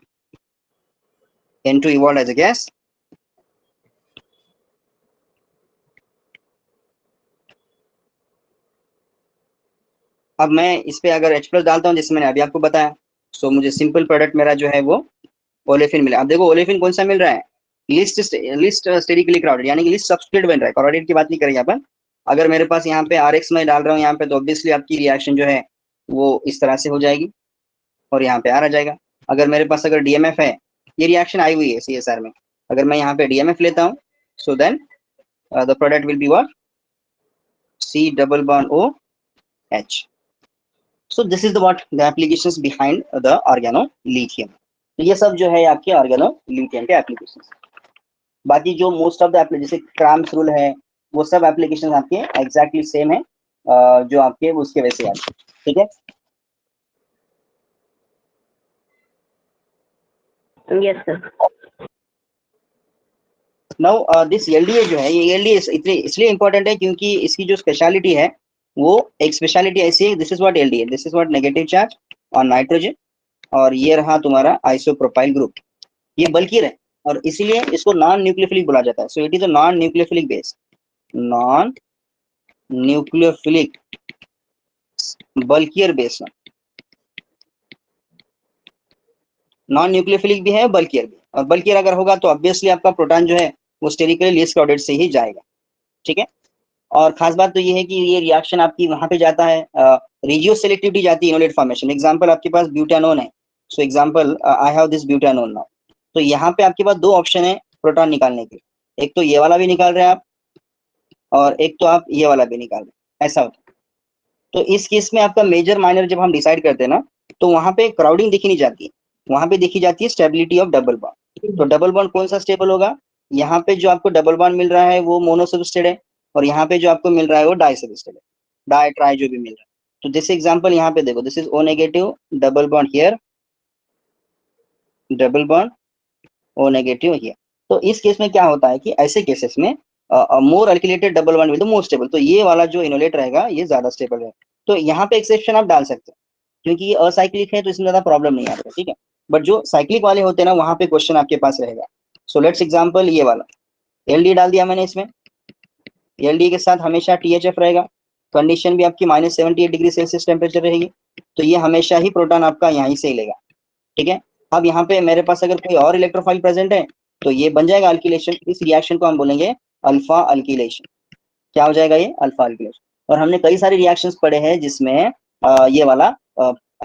N2 evolved as a gas. अब मैं इस पे अगर H+ डालता हूँ, जैसे मैंने अभी आपको बताया, सो मुझे सिंपल प्रोडक्ट मेरा जो है वो ओलेफिन मिला. अब देखो ओलेफिन कौन सा मिल रहा है, लिस्ट स्टेरिकली क्राउडेड, यानी कि लिस्ट सबस्ट्रेट बन रहा है. क्राउडेड की बात नहीं करेंगे अपन. अगर मेरे पास यहाँ पे RX में डाल रहा हूँ यहाँ पे, तो ऑब्वियसली आपकी रिएक्शन जो है वो इस तरह से हो जाएगी और यहाँ पे R आ जाएगा. अगर मेरे पास अगर DMF है, ये रिएक्शन आई हुई है CSR में, अगर मैं यहाँ पे DMF लेता हूँ, so then the product will be what, C double bond OH. So this is the what the applications behind the organolithium. तो ये सब जो है आपके organolithium के एप्लीकेशंस. बाकी जो मोस्ट ऑफ द जैसे क्राम्स रूल है, वो सब एप्लीकेशन आपके एग्जैक्टली सेम है जो आपके उसके वैसे आते हैं. ठीक है. Yes sir. Now this LDA जो है, ये LDA इसलिए इंपॉर्टेंट है क्योंकि इसकी जो स्पेशलिटी है वो एक स्पेशलिटी ऐसी है. This is what LDA, this is what negative charge on nitrogen, और ये रहा तुम्हारा आइसोप्रोपाइल ग्रुप. ये बल्कियर है और इसीलिए इसको नॉन न्यूक्लियोफिलिक बोला जाता है. So it is a non nucleophilic base, non nucleophilic bulkier base. Non nucleophilic भी है, बल्कियर भी. और बल्कियर अगर होगा तो ऑब्वियसली आपका प्रोटॉन जो है वो स्टेरिकली लीस्ट क्राउडेड से ही जाएगा. ठीक है. और खास बात तो ये है कि ये रिएक्शन आपकी वहां पे जाता है, रेडियो सेलेक्टिविटी जाती है इनोलेट फॉर्मेशन. एग्जांपल आपके पास ब्यूटानोन है, so example I have this butanone now. तो यहाँ पे आपके पास दो ऑप्शन है प्रोटॉन निकालने के. एक तो ये वाला भी निकाल रहे हैं आप, और एक तो आप ये वाला भी निकाल रहे हैं, ऐसा होता है. तो इस केस में आपका मेजर माइनर जब हम डिसाइड करते हैं ना, तो वहां पे क्राउडिंग देखी नहीं जाती है, वहां पे देखी जाती है स्टेबिलिटी ऑफ डबल बॉन्ड. तो डबल बॉन्ड कौन सा स्टेबल होगा, यहाँ पे जो आपको डबल बॉन्ड मिल रहा है वो मोनोसब्स्टेड है, और यहाँ पे जो आपको मिल रहा है वो डाइसब्स्टेड है, डाई ट्राई जो भी मिल रहा है. तो जैसे एग्जांपल यहाँ पे देखो, this is O negative double bond here, double bond O negative here. तो इस केस में क्या होता है कि ऐसे केसेस में more alkylated double bond will the more stable. तो ये वाला जो इनोलेट रहेगा ये ज्यादा स्टेबल है. तो यहाँ पे एक्सेप्शन आप डाल सकते हैं क्योंकि ये असाइक्लिक है, तो इसमें ज्यादा प्रॉब्लम नहीं आता. ठीक है. बट जो साइक्लिक वाले होते हैं ना, वहां पे क्वेश्चन आपके पास रहेगा. सो लेट्स एग्जांपल ये वाला LD डाल दिया मैंने इसमें, LD के साथ हमेशा THF रहेगा. कंडीशन भी आपकी -78 डिग्री सेल्सियस टेम्परेचर रहेगी, तो ये हमेशा ही प्रोटॉन आपका यहीं से ही लेगा. ठीक है. अब यहाँ पे मेरे पास अगर कोई और इलेक्ट्रोफाइल प्रेजेंट है तो ये बन जाएगा अल्किलेशन. इस रिएक्शन को हम बोलेंगे अल्फा अल्किलेशन. क्या हो जाएगा ये, अल्फा अल्किलेशन. और हमने कई सारे रिएक्शंस पढ़े हैं जिसमें ये वाला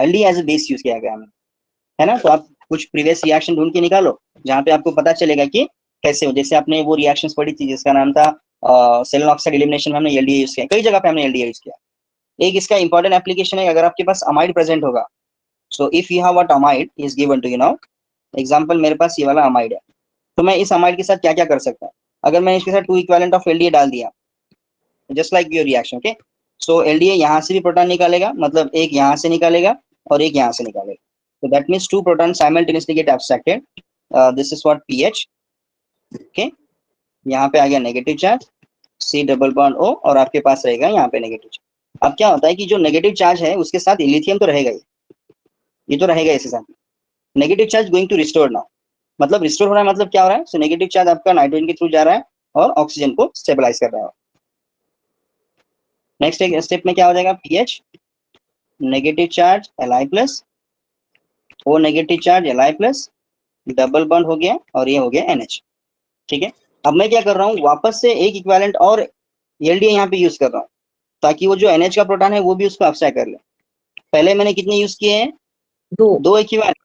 LD as a base use किया गया है ना. तो आप कुछ प्रीवियस रिएक्शन ढूंढ के निकालो जहाँ पे आपको पता चलेगा कि कैसे हो. जैसे आपने वो रिएक्शंस पढ़ी थी जिसका नाम था सेलेन ऑक्साइड एलिमिनेशन में हमने LDA यूज किया, कई जगह पे हमने LDA यूज किया. एक इसका इंपॉर्टेंट एप्लीकेशन है, अगर आपके पास अमाइड प्रेजेंट होगा, so if you have what amide is given to you now. Example मेरे पास ये वाला अमाइड है, तो मैं इस अमाइड के साथ क्या क्या कर सकता हूँ. अगर मैं इसके साथ 2 इक्विवेलेंट ऑफ LDA डाल दिया, just like your reaction. Okay. So LDA यहाँ से भी प्रोटॉन निकालेगा, मतलब एक यहाँ से निकालेगा और एक यहाँ से निकालेगा. So that means 2 protons simultaneously get abstracted. This is what pH. Okay. यहाँ पे आ गया negative charge C double bond O, और आपके पास रहेगा यहाँ पे नेगेटिव चार्ज. अब क्या होता है कि जो नेगेटिव चार्ज है उसके साथ लिथियम तो रहेगा ही, ये तो रहेगा इसके साथ. Negative charge going to restore now, मतलब रिस्टोर हो रहा है, मतलब क्या हो रहा है. सो नेगेटिव चार्ज आपका नाइट्रोजन के थ्रू जा रहा है और ऑक्सीजन को स्टेबलाइज कर रहा है. नेक्स्ट स्टेप में क्या हो जाएगा, pH negative charge Li plus, O negative charge Li plus, double bond हो गया और ये हो गया NH. ठीक है. अब मैं क्या कर रहा हूँ, वापस से एक इक्विवेलेंट और LDA यहाँ पे यूज कर रहा हूँ ताकि वो जो NH का प्रोटॉन है वो भी उसको अब्स्ट्रैक्ट कर ले. पहले मैंने कितने यूज किए हैं, 2 इक्विवेलेंट,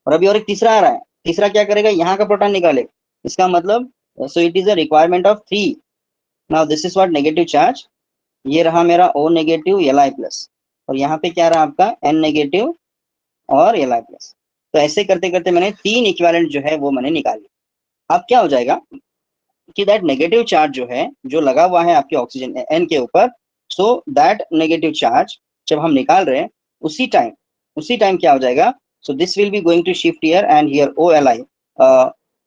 और अभी और एक तीसरा आ रहा है. तीसरा क्या करेगा, यहाँ का प्रोटॉन निकालेगा. इसका मतलब so it is a requirement of 3. Now this is what negative charge, ये रहा मेरा O नेगेटिव Li प्लस, और यहाँ पे क्या रहा आपका N नेगेटिव और Li प्लस. तो ऐसे करते करते मैंने 3 इक्विवेलेंट जो है वो मैंने निकाल लिया. अब क्या हो जाएगा कि दैट नेगेटिव चार्ज जो है जो लगा हुआ है आपके ऑक्सीजन N के ऊपर, सो दैट नेगेटिव चार्ज जब हम निकाल रहे हैं उसी टाइम क्या हो जाएगा, so this will be going to shift here and here OLi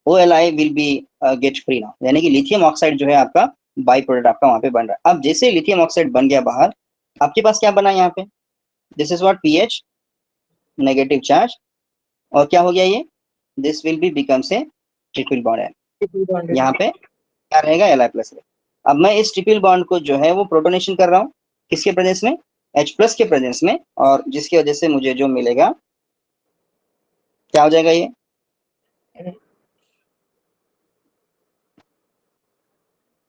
OLi will be get free now, यानी कि लिथियम ऑक्साइड जो है आपका बाई प्रोडक्ट आपका वहां पे बन रहा है। अब जैसे लिथियम ऑक्साइड बन गया बाहर, आपके पास क्या बना यहाँ पे, this is what pH negative charge, और क्या हो गया ये, this will B becomes a triple bond, यहाँ पे क्या रहेगा Li प्लस। अब मैं इस ट्रिपल बॉन्ड को जो है वो प्रोटोनेशन कर रहा हूँ किसके प्रेजेंस में, H प्लस के प्रेजेंस में, और जिसकी वजह से मुझे जो मिलेगा क्या हो जाएगा ये,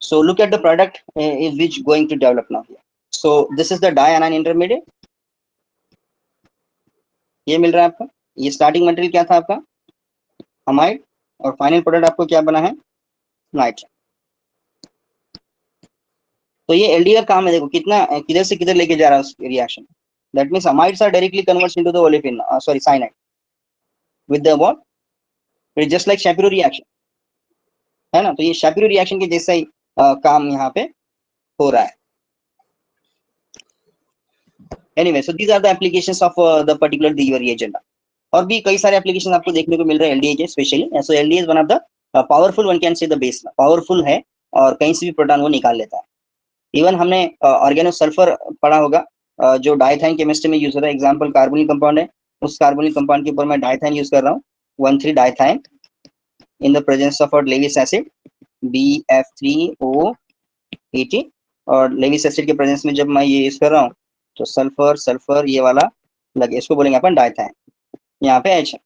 so look at the product is which going to develop now here. So this is the dianion intermediate, ये मिल रहा है आपका, ये स्टार्टिंग मटेरियल क्या था आपका अमाइड, और फाइनल प्रोडक्ट आपको क्या बना है नाइट्राइल। तो ये एलडी का काम है, देखो कितना किधर से किधर लेके जा रहा है उस reaction, that means amides are directly converts into the olefin sorry cyanide with the what, it just like Shapiro reaction, है ना। तो ये शैपिरो रिएक्शन के जैसा ही काम यहाँ पे हो रहा है। Anyway, so these are the applications of the particular the reagent. और भी कई सारे एप्लीकेशन आपको देखने को मिल रहे हैं एलडीए के specially. So LDA is one of the powerful, one can say the base, powerful है और कहीं से भी प्रोटॉन वो निकाल लेता है। इवन हमने ऑर्गेनो सल्फर पढ़ा होगा, जो डाइथाइन केमिस्ट्री में यूज होता है, एग्जांपल कार्बोनिक कंपाउंड है, उस कार्बोनिक कंपाउंड के ऊपर मैं डाइथाइन यूज कर रहा हूँ, 1,3 dithiane in the presence of Lewis acid BF3O18, और लेविस एसिड के प्रेजेंस में जब मैं ये यूज कर रहा हूँ तो सल्फर सल्फर ये वाला लगे, इसको बोलेंगे अपन डाइथाइन, यहाँ पे H है,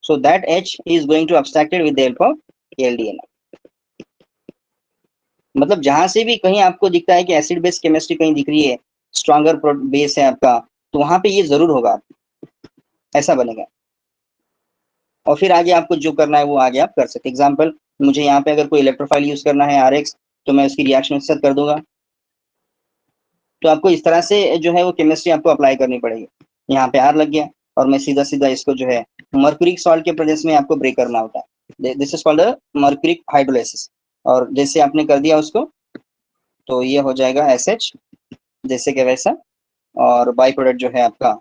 so that H is going to abstracted with the help of LDNA। मतलब जहां से भी कहीं आपको दिखता है कि एसिड बेस केमिस्ट्री कहीं दिख रही है, स्ट्रॉन्गर बेस है आपका, तो वहां पे ये जरूर होगा, ऐसा बनेगा। और फिर आगे आपको जो करना है वो आगे आप कर सकते। एग्जांपल, मुझे यहाँ पे अगर कोई इलेक्ट्रोफाइल यूज करना है RX, तो मैं उसकी रिएक्शन के साथ कर दूंगा। तो आपको इस तरह से जो है वो केमिस्ट्री आपको अप्लाई करनी पड़ेगी। यहाँ पे R लग गया और मैं सीधा सीधा इसको जो है मर्क्यूरिक सॉल्ट के प्रेजेंस में आपको ब्रेक करना होता है, this is called mercuric hydrolysis. और जैसे आपने कर दिया उसको, तो ये हो जाएगा SH जैसे कि वैसा, और बाई प्रोडक्ट जो है आपका,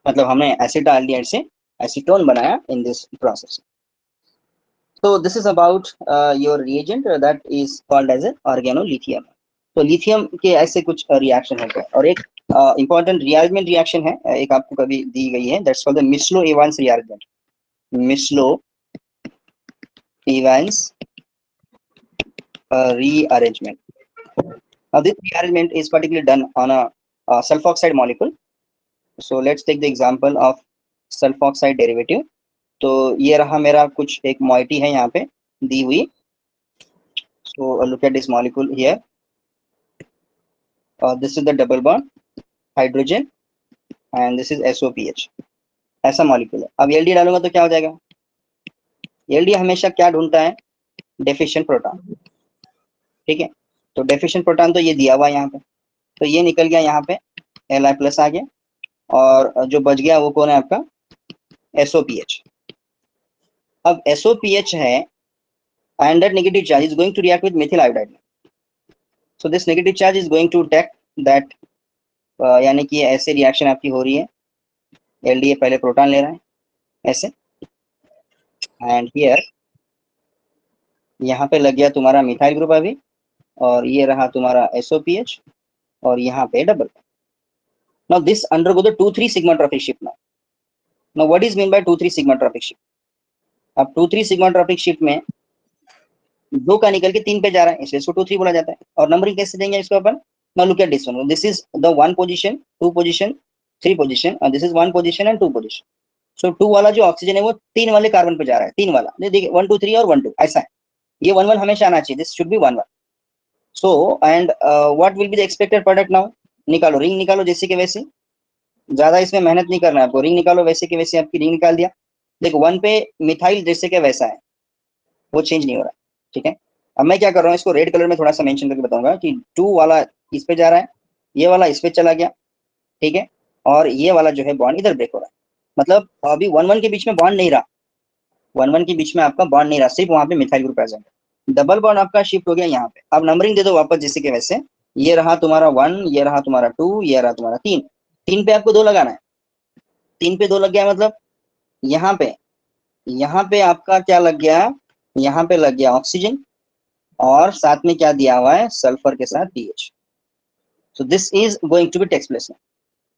मतलब हमने एसिटाल्डिहाइड से एसीटोन बनाया in this process. So this is about your reagent that is called as a organolithium। तो लिथियम के ऐसे कुछ रिएक्शन होते हैं, और एक इंपॉर्टेंट रियारेंजमेंट रिएक्शन है, एक आपको कभी दी गई है, that's called the Mislow Evans rearrangement, Mislow Evans rearrangement। Now this rearrangement is particularly done on a sulfoxide molecule। So let's take the example of sulfoxide derivative। तो ये रहा मेरा कुछ एक moiety है यहाँ पे दी हुई। So look at this molecule here। This is the double bond hydrogen and this is SOPH, ऐसा molecule है। अब LD डालूंगा तो क्या हो जाएगा, LD हमेशा क्या ढूंढता है, डेफिशिएंट प्रोटॉन, ठीक है। तो डेफिशिएंट प्रोटॉन तो ये दिया हुआ है यहाँ पे, तो ये निकल गया यहाँ पे Li प्लस आ गया, और जो बच गया वो कौन है आपका SOPH। अब SOPH है and that negative charge is going to react with methyl iodide। So this negative charge is going to attack that, यानी कि ऐसे रिएक्शन आपकी हो रही है, LDA पहले प्रोटॉन ले रहा है ऐसे, एंड हियर यहाँ पे लग गया तुम्हारा मिथाइल ग्रुप अभी, और ये रहा तुम्हारा SOPH, और यहाँ पे double. Now this undergo the 2,3 sigma trophic shift now। Now what is mean by 2,3 sigma trophic shift? अब 2,3 sigma trophic shift में 2 का निकल के 3 पे जा रहा है, इसलिए इसको 2,3 बोला जाता है। और नंबरिंग कैसे देंगे इसको अपन, now look at this one, this is the 1 position 2 position 3 position and this is 1 position and 2 position। so 2 वाला जो ऑक्सीजन है वो 3 वाले कार्बन पे जा रहा है, 3 वाला देखिए 1 2 3 और 1 2 ऐसा है, ये 1 1 हमेशा आना चाहिए, this should be 1 1। So and what will be the expected product now, निकालो रिंग निकालो जैसे कि वैसे, ज्यादा इसमें मेहनत नहीं करना है आपको, रिंग निकालो वैसे कि वैसे, आपकी रिंग निकाल दिया। देखो 1 पे मिथाइल जैसे कि वैसा है, वो चेंज नहीं हो रहा, ठीक है। अब मैं क्या कर रहा हूँ, इसको रेड कलर में थोड़ा सा मेंशन करके बताऊंगा कि 2 वाला इस पे जा रहा है, ये वाला इस पे चला गया, ठीक है, और ये वाला जो है बॉन्ड इधर ब्रेक हो रहा है। मतलब अभी 1 1 के बीच में बॉन्ड नहीं रहा, 1 1 के बीच में आपका बॉन्ड नहीं रहा, सिर्फ वहां पे मिथाइल ग्रुप प्रेजेंट है। डबल बॉन्ड आपका शिफ्ट हो गया यहाँ पे। अब नंबरिंग दे दो वापस जैसे कि वैसे, ये रहा तुम्हारा 1, ये रहा तुम्हारा 2, ये रहा तुम्हारा 3, 3 पे आपको 2 लगाना है, 3 पे 2 लग गया, मतलब यहाँ पे यहाँ पे आपका क्या लग गया, यहाँ पे लग गया ऑक्सीजन और साथ में क्या दिया हुआ है, सल्फर के साथ PH. So this is going to be takes place.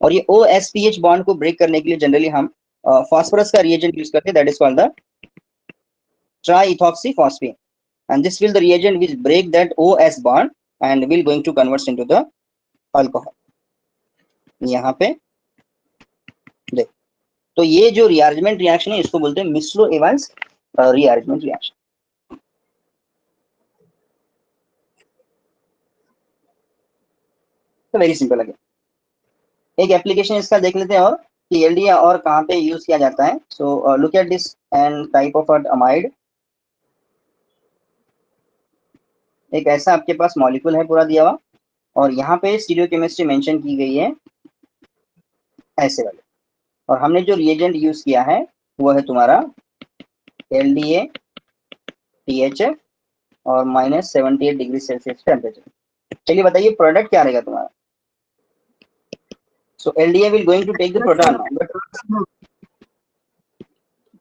और ये OSPH बॉन्ड को ब्रेक करने के लिए जनरली हम फास्फोरस का रिएजेंट यूज करते हैं, that is called the triethoxyphosphine, and this will the reagent which break that OS bond and will going to convert into the alcohol। यहाँ पे देख, तो ये जो रीअरेंजमेंट रिएक्शन है इसको बोलते हैं मिस्लो एवंस रीअरेंजमेंट रिएक्शन। तो वेरी सिंपल है। एक एप्लीकेशन इसका देख लेते हैं और कि एलडीए और कहाँ पे यूज किया जाता है। So look at this and type of amide. एक ऐसा आपके पास मॉलिक्यूल है पूरा दिया हुआ और यहाँ पे स्टीरियोकेमिस्ट्री मेंशन की गई है ऐसे वाले, और हमने जो रिएजेंट यूज किया है वो है तुम्हारा एलडीए THF और -78 डिग्री सेल्सियस टेम्परेचर। चलिए बताइए प्रोडक्ट क्या रहेगा तुम्हारा। So LDA will going to take the proton, but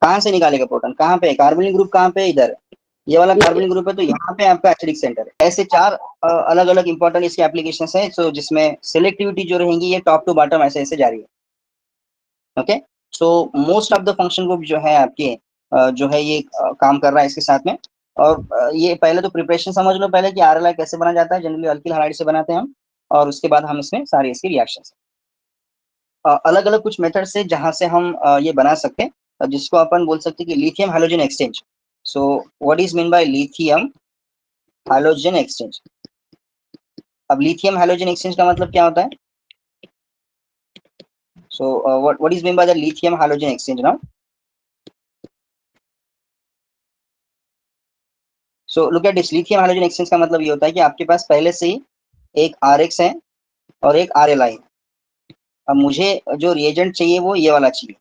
कहाँ से निकालेगा प्रोटॉन, कहाँ पे कार्बोनिल ग्रुप, कहाँ पे इधर ये वाला कार्बोनिल ग्रुप है, तो यहाँ पे आपका एसिडिक सेंटर है। ऐसे चार अलग अलग इंपॉर्टेंट इसके एप्लीकेशंस हैं, सो जिसमें सिलेक्टिविटी जो रहेंगी ये टॉप टू बॉटम ऐसे ऐसे जा रही है। Okay, so most of the function group जो है आपके जो है ये काम कर रहा है इसके साथ में। और ये पहले तो प्रिपरेशन समझ लो पहले कि RLI कैसे बना जाता है। जनरली अल्किल हाइड्राइड से बनाते हैं हम, और उसके बाद हम इसमें सारे इसके रिएक्शन अलग अलग कुछ मेथड से जहां से हम ये बना सकते हैं, जिसको अपन बोल सकते हैं कि lithium halogen exchange. So what is mean by lithium halogen exchange. अब लिथियम हैलोजन एक्सचेंज का मतलब क्या होता है? So what is mean by the lithium halogen exchange now? So look at this, lithium halogen exchange का मतलब ये होता है कि आपके पास पहले से ही एक RX है और एक RLI है। अब मुझे जो रिएजेंट चाहिए वो ये वाला चाहिए।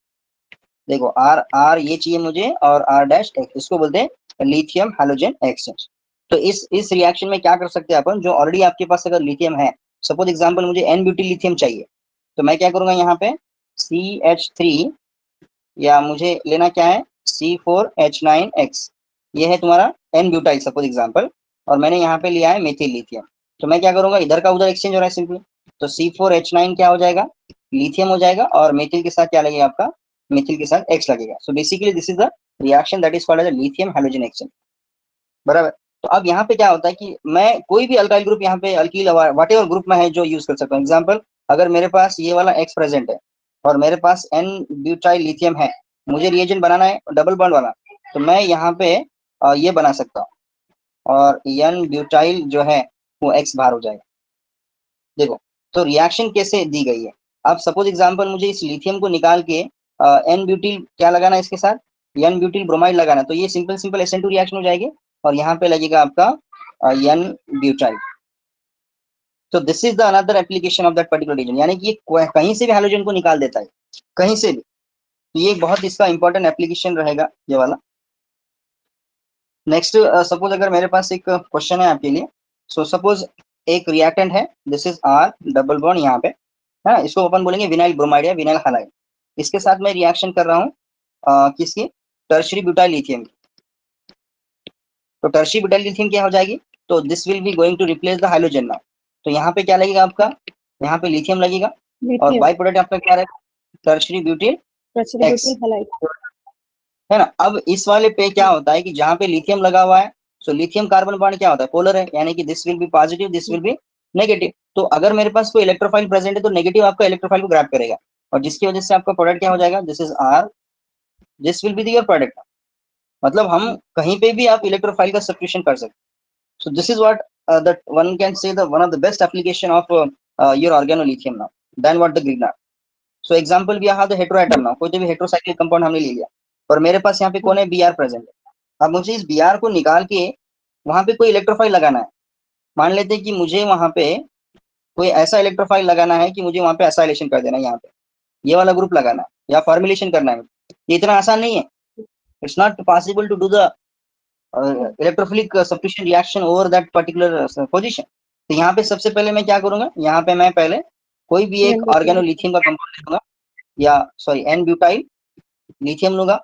देखो R ये चाहिए मुझे और R' इसको बोलते हैं लिथियम हैलोजन एक्सचेंज। तो इस रिएक्शन में क्या कर सकते हैं अपन, जो ऑलरेडी आपके पास अगर लिथियम है, सपोज एग्जांपल मुझे N ब्यूटिल लिथियम चाहिए, तो मैं क्या करूंगा यहाँ पे CH3, या मुझे लेना क्या है C4H9X, ये है तुम्हारा N ब्यूटाइल सपोज एग्जांपल, और मैंने यहाँ पे लिया है मेथिल लिथियम। तो मैं क्या करूंगा, इधर का उधर एक्सचेंज हो रहा है सिंपली, तो C4H9 क्या हो जाएगा, लिथियम हो जाएगा, और मेथिल के साथ क्या लगेगा आपका, मेथिल के साथ X लगेगा। So basically this is the reaction that is called as lithium halogen exchange. बराबर। तो अब यहाँ पे क्या होता है कि मैं कोई भी अल्काइल ग्रुप यहाँ पे अल्कील वट एवर ग्रुप में है जो यूज कर सकता हूँ। एग्जाम्पल, अगर मेरे पास ये वाला X प्रेजेंट है और मेरे पास N ब्यूटाइल लिथियम है, मुझे रिएजेंट बनाना है डबल बॉन्ड वाला, तो मैं यहाँ पे ये बना सकता हूँ और N ब्यूटाइल जो है वो X बाहर हो जाएगा। देखो तो रिएक्शन कैसे दी गई है। अब सपोज एग्जांपल मुझे इस लिथियम को निकाल के N ब्यूटिल क्या लगाना है इसके साथ, N ब्यूटिल ब्रोमाइड लगाना, तो ये सिंपल सिंपल SN2 रिएक्शन हो जाएगी और यहाँ पे लगेगा आपका N ब्यूटाइल। तो this is the another application of that particular reason, यानी कि ये कहीं से भी हैलोजन को निकाल देता है, कहीं से भी। तो ये बहुत इसका इंपॉर्टेंट एप्लीकेशन रहेगा ये वाला। नेक्स्ट सपोज अगर मेरे पास एक क्वेश्चन है आपके लिए। सो सपोज एक रिएक्टेंट है, this is R double bond यहाँ पे है ना, इसको अपन बोलेंगे विनाइल ब्रोमाइड या विनाइल हैलाइड। इसके साथ मैं रिएक्शन कर रहा हूँ किसकी, टर्शरी ब्यूटाइल लिथियम की। तो टर्शरी ब्यूटाइल लिथियम क्या हो जाएगी, तो this will be going to replace the hydrogen now. तो यहाँ पे क्या लगेगा आपका, यहाँ पे लिथियम लगेगा और बाई प्रोडक्ट आपका क्या रहेगा, टर्शरी ब्यूटिल X, है ना। अब इस वाले पे क्या होता है कि जहाँ पे लिथियम लगा हुआ है, सो लिथियम कार्बन बॉन्ड क्या होता है, पोलर है, यानी कि this will B positive, this will B negative. तो अगर मेरे पास कोई इलेक्ट्रोफाइल प्रेजेंट है तो नेगेटिव आपका इलेक्ट्रोफाइल को ग्रैब करेगा, और जिसकी वजह से आपका प्रोडक्ट क्या हो जाएगा, this is R, this will be your product. मतलब हम कहीं पे भी आप इलेक्ट्रोफाइल का सब्स्टिट्यूशन कर सकते। So this is what that one can say the one of the best application of your organolithium now then what the Grignard. So example we have the heteroatom now, कोई तो भी हेटेरोसाइक्लिक कंपाउंड हमने ले लिया और मेरे पास यहाँ पे कौन है, Br प्रेजेंट है। अब मुझे इस Br को निकाल के वहां पे कोई इलेक्ट्रोफाइल लगाना है। मान लेते हैं कि मुझे वहां पे कोई ऐसा इलेक्ट्रोफाइल लगाना है कि मुझे वहां पे एसाइलेशन कर देना है, यहाँ पे ये वाला ग्रुप लगाना है या फॉर्मुलेशन करना है। ये इतना आसान नहीं है, it's not possible to do the electrophilic substitution reaction over that particular position. तो यहाँ पे सबसे पहले मैं क्या करूंगा, यहाँ पे मैं पहले कोई भी एक ऑर्गेनोलिथियम का कंपाउंड लूंगा, या सॉरी N ब्यूटाइल लिथियम लूंगा,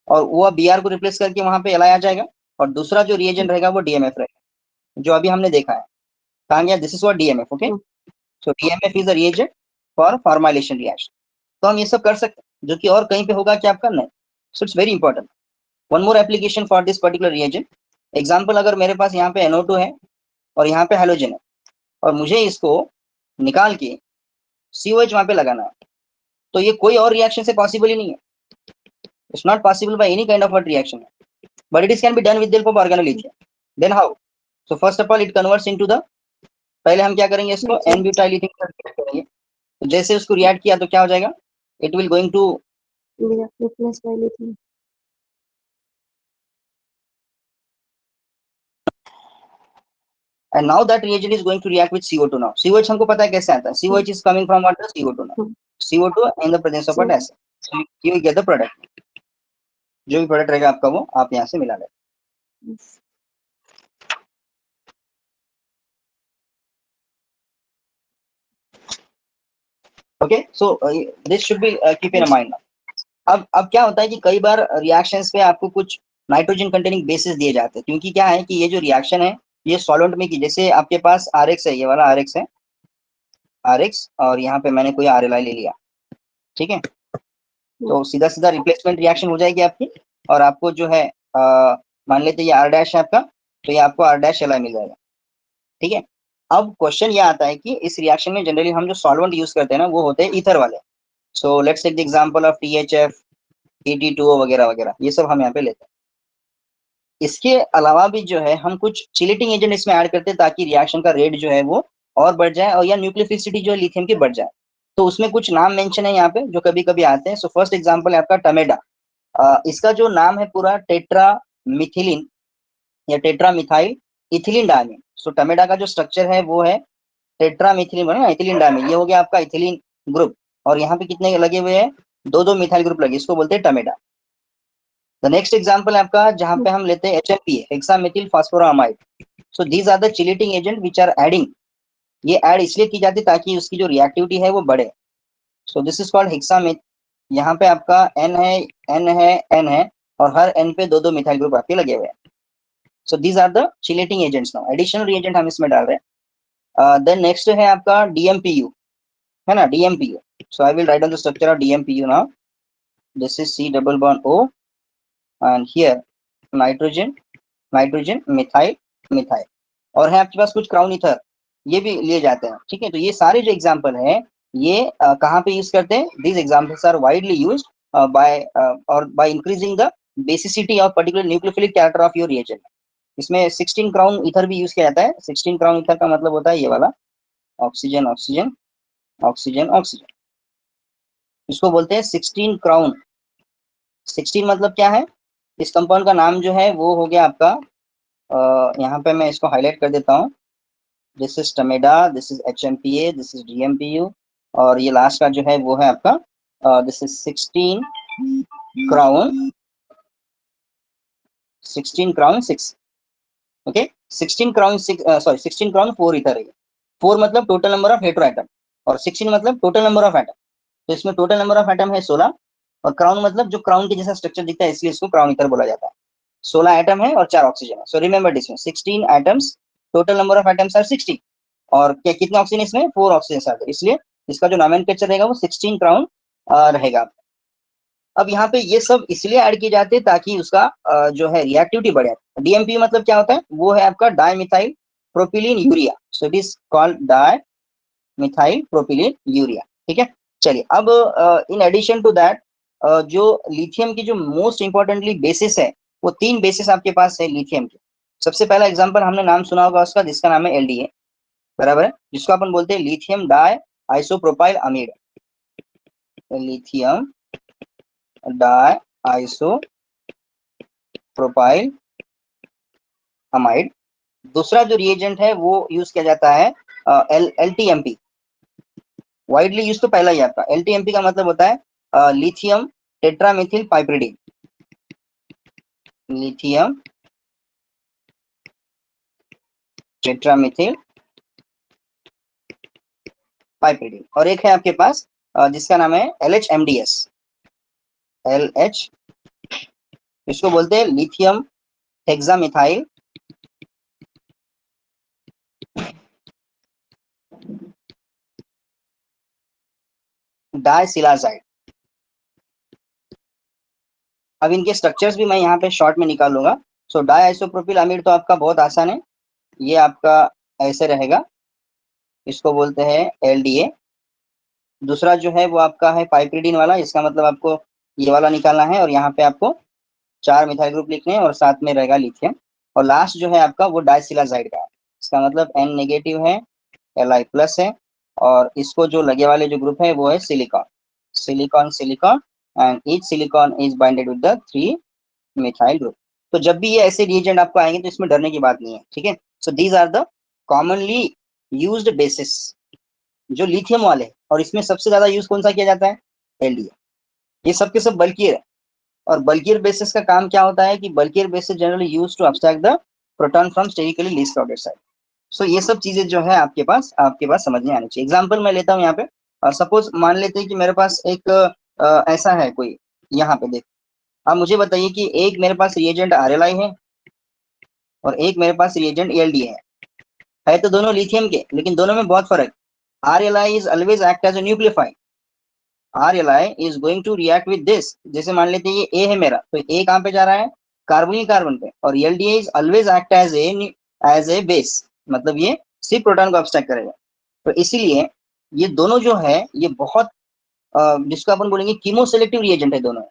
और वो Br को रिप्लेस करके वहां पे Li आ जाएगा, और दूसरा जो रिएजेंट रहेगा वो DMF रहेगा, जो अभी हमने देखा है। कहा गया this is what DMF, okay. So DMF is the reagent for formylation reaction. तो हम ये सब कर सकते हैं, जो कि और कहीं पे होगा क्या आपका नहीं। So it's very important. One more application for this particular reagent. Example, अगर मेरे पास यहाँ पे NO2 है और यहाँ पे हेलोजन है, और मुझे इसको निकाल के COH वहां पे लगाना है, तो ये कोई और रिएक्शन से पॉसिबल ही नहीं है। It's not possible by any kind of a reaction, but it is can be done with help of organolithium. Then how? So first of all it converts into the, पहले हम क्या करेंगे, इसको एन ब्यूटाइलिथियम करेंगे। तो जैसे उसको रिएक्ट किया तो क्या हो जाएगा, it will going to and now that reagent is going to react with CO2 now. COH हमको पता है कैसे आता है, COH is coming from what? CO2 now. CO2 in the presence of what acid. So you will get the product. जो भी प्रोडक्ट रहेगा आपका वो आप यहाँ से मिला लें। Okay, so this should be keep in mind. अब क्या होता है कि कई बार रिएक्शंस पे आपको कुछ नाइट्रोजन कंटेनिंग बेसिस दिए जाते हैं, क्योंकि क्या है कि ये जो रिएक्शन है ये सॉल्वेंट में की, जैसे आपके पास RX है, ये वाला RX है, RX, और यहाँ पे मैंने कोई RLi ले लिया, ठीक है। तो सीधा सीधा रिप्लेसमेंट रिएक्शन हो जाएगी आपकी, और आपको जो है मान लेते ये R डैश है आपका, तो ये आपको R डैश Li मिल जाएगा, ठीक है। अब क्वेश्चन ये आता है कि इस रिएक्शन में जनरली हम जो सॉल्वेंट यूज करते हैं ना वो होते हैं ईथर वाले। So let's take the example of THF, ET2O वगैरह वगैरह, ये सब हम यहाँ पे लेते हैं। इसके अलावा भी जो है हम कुछ चिलेटिंग एजेंट इसमें ऐड करते हैं, ताकि रिएक्शन का रेट जो है वो और बढ़ जाए, और या न्यूक्लियोफिलिसिटी जो है लिथियम की बढ़ जाए। तो उसमें कुछ नाम मेंशन है यहाँ पे जो कभी कभी आते हैं। सो फर्स्ट एग्जांपल है आपका टमेडा। इसका जो नाम है पूरा टेट्रा मिथिलिन या टेट्रा मिथाइल इथिलीन डायमीन। सो टमेडा का जो स्ट्रक्चर है वो है टेट्रा मिथिलिन, बना ना, इथिलीन डायमीन, ये हो गया आपका इथिलीन ग्रुप, और यहाँ पे कितने लगे हुए हैं, दो दो मिथाइल ग्रुप लगे, इसको बोलते हैं टमेडा। द नेक्स्ट एग्जांपल है आपका जहां पे हम लेते हैं HMPA, hexamethyl phosphoramide. So these are the chelating agent which are adding, ये ऐड इसलिए की जाती है ताकि उसकी जो रिएक्टिविटी है वो बढ़े। So this is called hexameth. यहाँ पे आपका N है, N है, N है, और हर N पे दो दो मिथाइल ग्रुप आपके लगे हुए हैं। So these are the chelating agents. Now additional reagent हम इसमें डाल रहे हैं। देन नेक्स्ट है आपका DMPU, है ना, DMPU। So I will write on the structure of DMPU now. This is C double bond O, and here nitrogen, nitrogen, methyl, methyl, और है आपके पास कुछ क्राउन ईथर, ये भी लिए जाते हैं, ठीक है। तो ये सारे जो एग्जांपल हैं ये कहाँ पे यूज करते हैं, these examples are widely used by और by increasing the basicity of particular nucleophilic character of your reagent. इसमें 16 क्राउन ईथर भी यूज किया जाता है। 16 क्राउन ईथर का मतलब होता है ये वाला, ऑक्सीजन ऑक्सीजन ऑक्सीजन ऑक्सीजन, इसको बोलते हैं 16 क्राउन। 16 मतलब क्या है, इस कंपाउंड का नाम जो है वो हो गया आपका, यहाँ पे मैं इसको हाईलाइट कर देता हूँ। This is TMEDA, this is HMPA, this is DMPU, और ये लास्ट का जो है वो है आपका this is 16 crown, 16 crown 6, okay. 16 crown 6, sorry 16 crown 4 इधर है। 4 मतलब total number of hetero atom, और 16 मतलब टोटल नंबर ऑफ एटम। तो इसमें टोटल नंबर ऑफ एटम है 16, और क्राउन मतलब जो क्राउन के जैसा स्ट्रक्चर दिखता है इसलिए इसको क्राउन इथर बोला जाता है। 16 एटम है और 4 ऑक्सीजन है। So remember this, 16 atoms, total number of atoms are 16, और क्या कितने ऑक्सीजन इसमें, 4 ऑक्सीजन आते हैं, इसलिए इसका जो नोमेनक्लेचर रहेगा वो 16 क्राउन रहेगा। अब यहाँ पे ये सब इसलिए ऐड किए जाते हैं ताकि उसका जो है रिएक्टिविटी बढ़े। DMPU मतलब क्या होता है, वो है आपका dimethyl propylene urea. So it is called di methyl propylene urea, ठीक है। चलिए, अब इन एडिशन टू दैट जो लिथियम की जो मोस्ट इंपॉर्टेंटली बेसिस है, वो 3 बेसिस आपके पास है लिथियम की। सबसे पहला एग्जांपल हमने नाम सुना होगा उसका, जिसका नाम है LDA, बराबर है, जिसको अपन बोलते हैं lithium di isopropyl amide, lithium di isopropyl amide. दूसरा जो रिएजेंट है वो यूज किया जाता है LTMP, वाइडली यूज तो पहला ही आपका। LTMP का मतलब होता है लिथियम टेट्रामिथिल पाइप्रिडीन, लिथियम टेट्रामिथिल पाइप्रिडीन। और एक है आपके पास जिसका नाम है LHMDS, LHMDS, इसको बोलते हैं लिथियम हेक्सामिथाइल डाइसिलाजाइड। अब इनके स्ट्रक्चर्स भी मैं यहाँ पे शॉर्ट में निकाल लूंगा। सो डाई आइसोप्रोपिल अमीड तो आपका बहुत आसान है, ये आपका ऐसे रहेगा, इसको बोलते हैं एलडीए। दूसरा जो है वो आपका है पाइप्रिडीन वाला, इसका मतलब आपको ये वाला निकालना है और यहाँ पे आपको 4 मिथाइल ग्रुप लिखने हैं और साथ में रहेगा लिथियम। और लास्ट जो है आपका वो डाइसिलाजाइड का है, इसका मतलब एन नेगेटिव है, एल आई प्लस है, और इसको जो लगे वाले जो ग्रुप है वो है silicon, silicon silicon, and each silicon is binded with the 3 methyl group. तो जब भी ये ऐसे रिएजेंट आपको आएंगे तो इसमें डरने की बात नहीं है, ठीक है। So these are the commonly used bases जो लिथियम वाले हैं, और इसमें सबसे ज्यादा यूज कौन सा किया जाता है, एलडीए। ये सब के सब बल्कियर है, और बल्कियर बेसिस का काम क्या होता है कि bulkier bases generally use to abstract the proton from sterically least crowded side. So ये सब चीजें जो है आपके पास समझ में आनी चाहिए। एग्जाम्पल मैं लेता हूँ यहाँ पे, सपोज मान लेते हैं कि मेरे पास एक ऐसा है कोई, यहाँ पे देख, अब मुझे बताइए कि एक मेरे पास रिएजेंट आरएलआई है और एक मेरे पास रिएजेंट एलडीए है तो दोनों लिथियम के, लेकिन दोनों में बहुत फर्क। RLI is always act as a nucleophile, RLI is going to react with this. जैसे मान लेते हैं ये ए है मेरा, तो ए कहाँ पे जा रहा है, कार्बन ही कार्बन पे, और LDA is always act as a base, मतलब ये सिर्फ प्रोटॉन को अब्स्ट्रैक्ट करेगा। तो इसीलिए ये दोनों जो है ये बहुत जिसको अपन बोलेंगे कीमो सेलेक्टिव रिएजेंट है दोनों।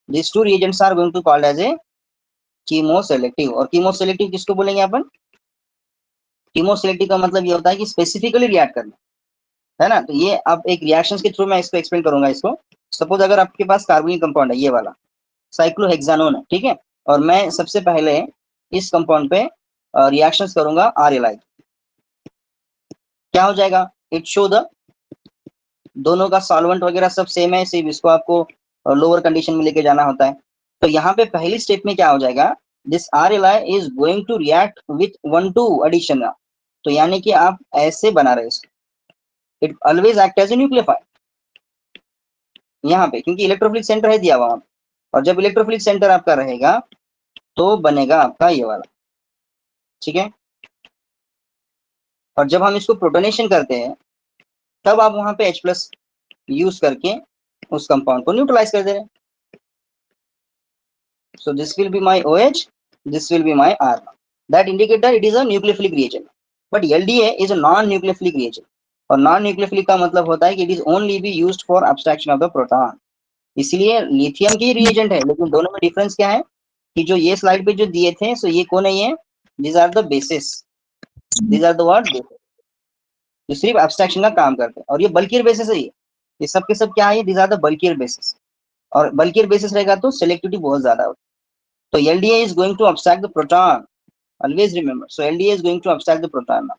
This two reagents are going to called as a chemoselective. और कीमो सेलेक्टिव किसको बोलेंगे अपन, कीमो सेलेक्टिव का मतलब ये होता है कि स्पेसिफिकली रिएक्ट करना, है ना। तो ये अब एक रिएक्शंस के थ्रू मैं इसको एक्सप्लेन करूंगा इसको। सपोज अगर आपके पास कार्बोनिक कंपाउंड है ये वाला, साइक्लोहेक्सानोन है, ठीक है, और मैं सबसे पहले इस कंपाउंड पे रिएक्शंस करूंगा आर एल आई, क्या हो जाएगा, इट शो द दोनों का सॉल्वेंट वगैरह सब सेम है, सिर्फ इसको आपको लोअर कंडीशन में लेके जाना होता है। तो यहाँ पे पहली स्टेप में क्या हो जाएगा, this R L I is going to react with 1 2 addition. तो यानी कि आप ऐसे बना रहे, it always act as a nucleophile यहाँ पे, क्योंकि इलेक्ट्रोफिलिक सेंटर है दिया हुआ, और जब इलेक्ट्रोफिलिक सेंटर आपका रहेगा तो बनेगा आपका ये वाला, ठीक है। और जब हम इसको प्रोटोनेशन करते हैं तब आप वहां पे H+ यूज करके उस कंपाउंड को न्यूट्रलाइज कर दे रहे हैं। So this will be my OH, this will be my R. That indicate that it is a nucleophilic reagent. But LDA is a non-nucleophilic reagent. और नॉन न्यूक्लियोफिलिक का मतलब होता है कि it is only be used for abstraction of the proton. इसलिए लिथियम की रिएजेंट है, लेकिन दोनों में डिफरेंस क्या है कि जो ये स्लाइड पे जो दिए थे, सो ये कौन है, ये these are the bases, these are the word bases जो सिर्फ अब्स्ट्रैक्शन का काम करते हैं, और ये बल्कियर बेसिस है। ये सब के सब क्या है, these are the bulkier bases, और बल्कियर बेसिस रहेगा तो सिलेक्टिविटी बहुत ज्यादा होती है। तो LDA is going to abstract the proton, always remember, so LDA is going to abstract the proton now.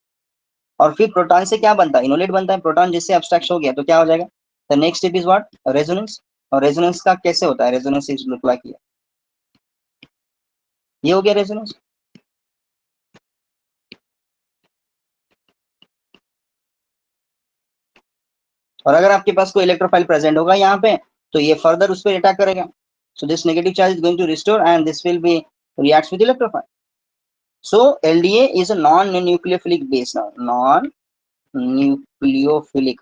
और फिर प्रोटॉन से क्या बनता है, इनोलेट बनता है। प्रोटॉन जिससे अब्स्ट्रैक्ट हो गया तो क्या हो जाएगा, the next step is what, resonance. और रेजोनेंस का कैसे होता है, रेजोनेंस इज लुक लाइक ये हो गया रेजोनेंस। और अगर आपके पास कोई इलेक्ट्रोफाइल प्रेजेंट होगा यहाँ पे तो ये फर्दर उस पर अटैक करेगा। So this negative charge is going to restore and this will be reacts with electrophile. So LDA is a non-nucleophilic base now, non-nucleophilic।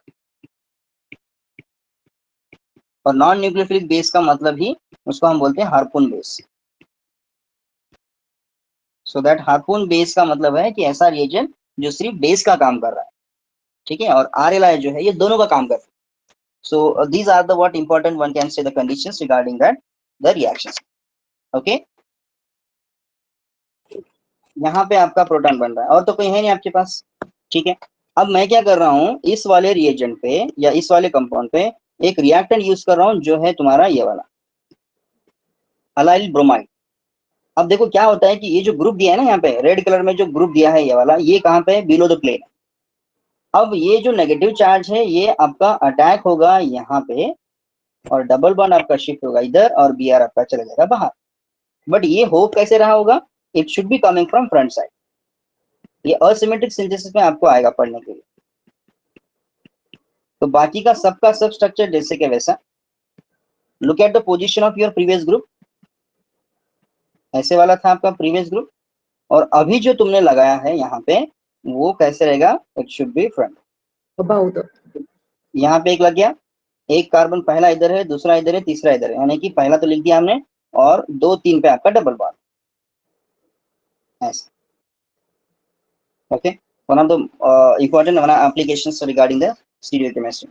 और नॉन न्यूक्लियोफिलिक बेस का मतलब ही उसको हम बोलते हैं harpoon base. So that harpoon base का मतलब है कि ऐसा रिएजेंट जो सिर्फ बेस का काम कर रहा है, ठीक है, और आरएलआई जो है ये दोनों का काम कर रहा है। So these are the what important one can say the conditions regarding that the reactions. Okay, यहाँ पे आपका प्रोटॉन बन रहा है और तो कोई है नहीं आपके पास, ठीक है। अब मैं क्या कर रहा हूँ, इस वाले रिएजेंट पे या इस वाले कंपाउंड पे एक रिएक्टेंट यूज कर रहा हूँ जो है तुम्हारा ये वाला अलाइल ब्रोमाइड। अब देखो क्या होता है कि ये जो ग्रुप दिया है ना यहाँ पे रेड कलर में जो ग्रुप दिया है ये वाला, ये कहाँ पे है, बिलो द प्लेन। अब ये जो नेगेटिव चार्ज है ये आपका अटैक होगा यहाँ पे, और डबल बॉन्ड आपका शिफ्ट होगा इधर, और Br आपका चला जाएगा बाहर। बट ये होप कैसे रहा होगा, it should be coming from front side. ये असिमेट्रिक सिंथेसिस में आपको आएगा पढ़ने के लिए। तो बाकी का सबका सब स्ट्रक्चर जैसे के वैसा। Look at the position of your previous group, ऐसे वाला था आपका प्रीवियस ग्रुप, और अभी जो तुमने लगाया है यहाँ पे वो कैसे रहेगा, it should be front. About. यहाँ पे एक लग गया, एक कार्बन पहला इधर है, दूसरा इधर है, तीसरा इधर है, यानी कि पहला तो लिख दिया हमने, और 2 3 पे आपका डबल बॉन्ड ऐसे। Okay, one of the important applications regarding the stereochemistry.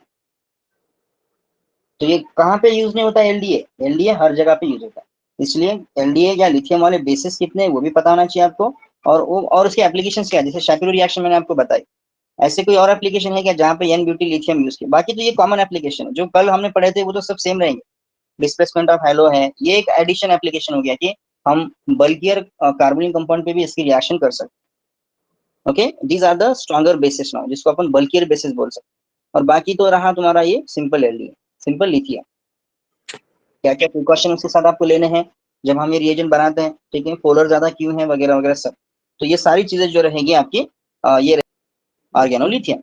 तो ये कहाँ पे यूज नहीं होता है, एलडीए, एलडीए हर जगह पे यूज होता है, इसलिए एलडीए या लिथियम वाले बेसिस कितने हैं वो भी पता होना चाहिए आपको, और उसके एप्लीकेशंस क्या है, जैसे शैपिरो रिएक्शन मैंने आपको बताई। ऐसे कोई और एप्लीकेशन है क्या जहाँ पे एन ब्यूटी लिथियम यूज किया? बाकी तो ये कॉमन एप्लीकेशन है, जो कल हमने पढ़े थे वो तो सब सेम रहेंगे। डिस्प्लेसमेंट ऑफ हैलो है, ये एक एडिशन एप्लीकेशन हो गया कि हम बल्कियर कार्बोनिल कंपाउंड पे भी इसकी रिएक्शन कर सकते हैं। Okay, these are the stronger bases now, जिसको अपन बल्कियर बेसिस बोल सकते हैं। और बाकी तो रहा तुम्हारा ये सिंपल एलडीए, सिंपल लिथियम। क्या क्या प्रिकॉशन उसके साथ आपको लेने हैं जब हम ये रिएजेंट बनाते हैं, ठीक है, पोलर ज्यादा क्यों है वगैरह वगैरह सब। तो ये सारी चीजें जो रहेंगी आपकी ये ऑर्गेनोलिथियम।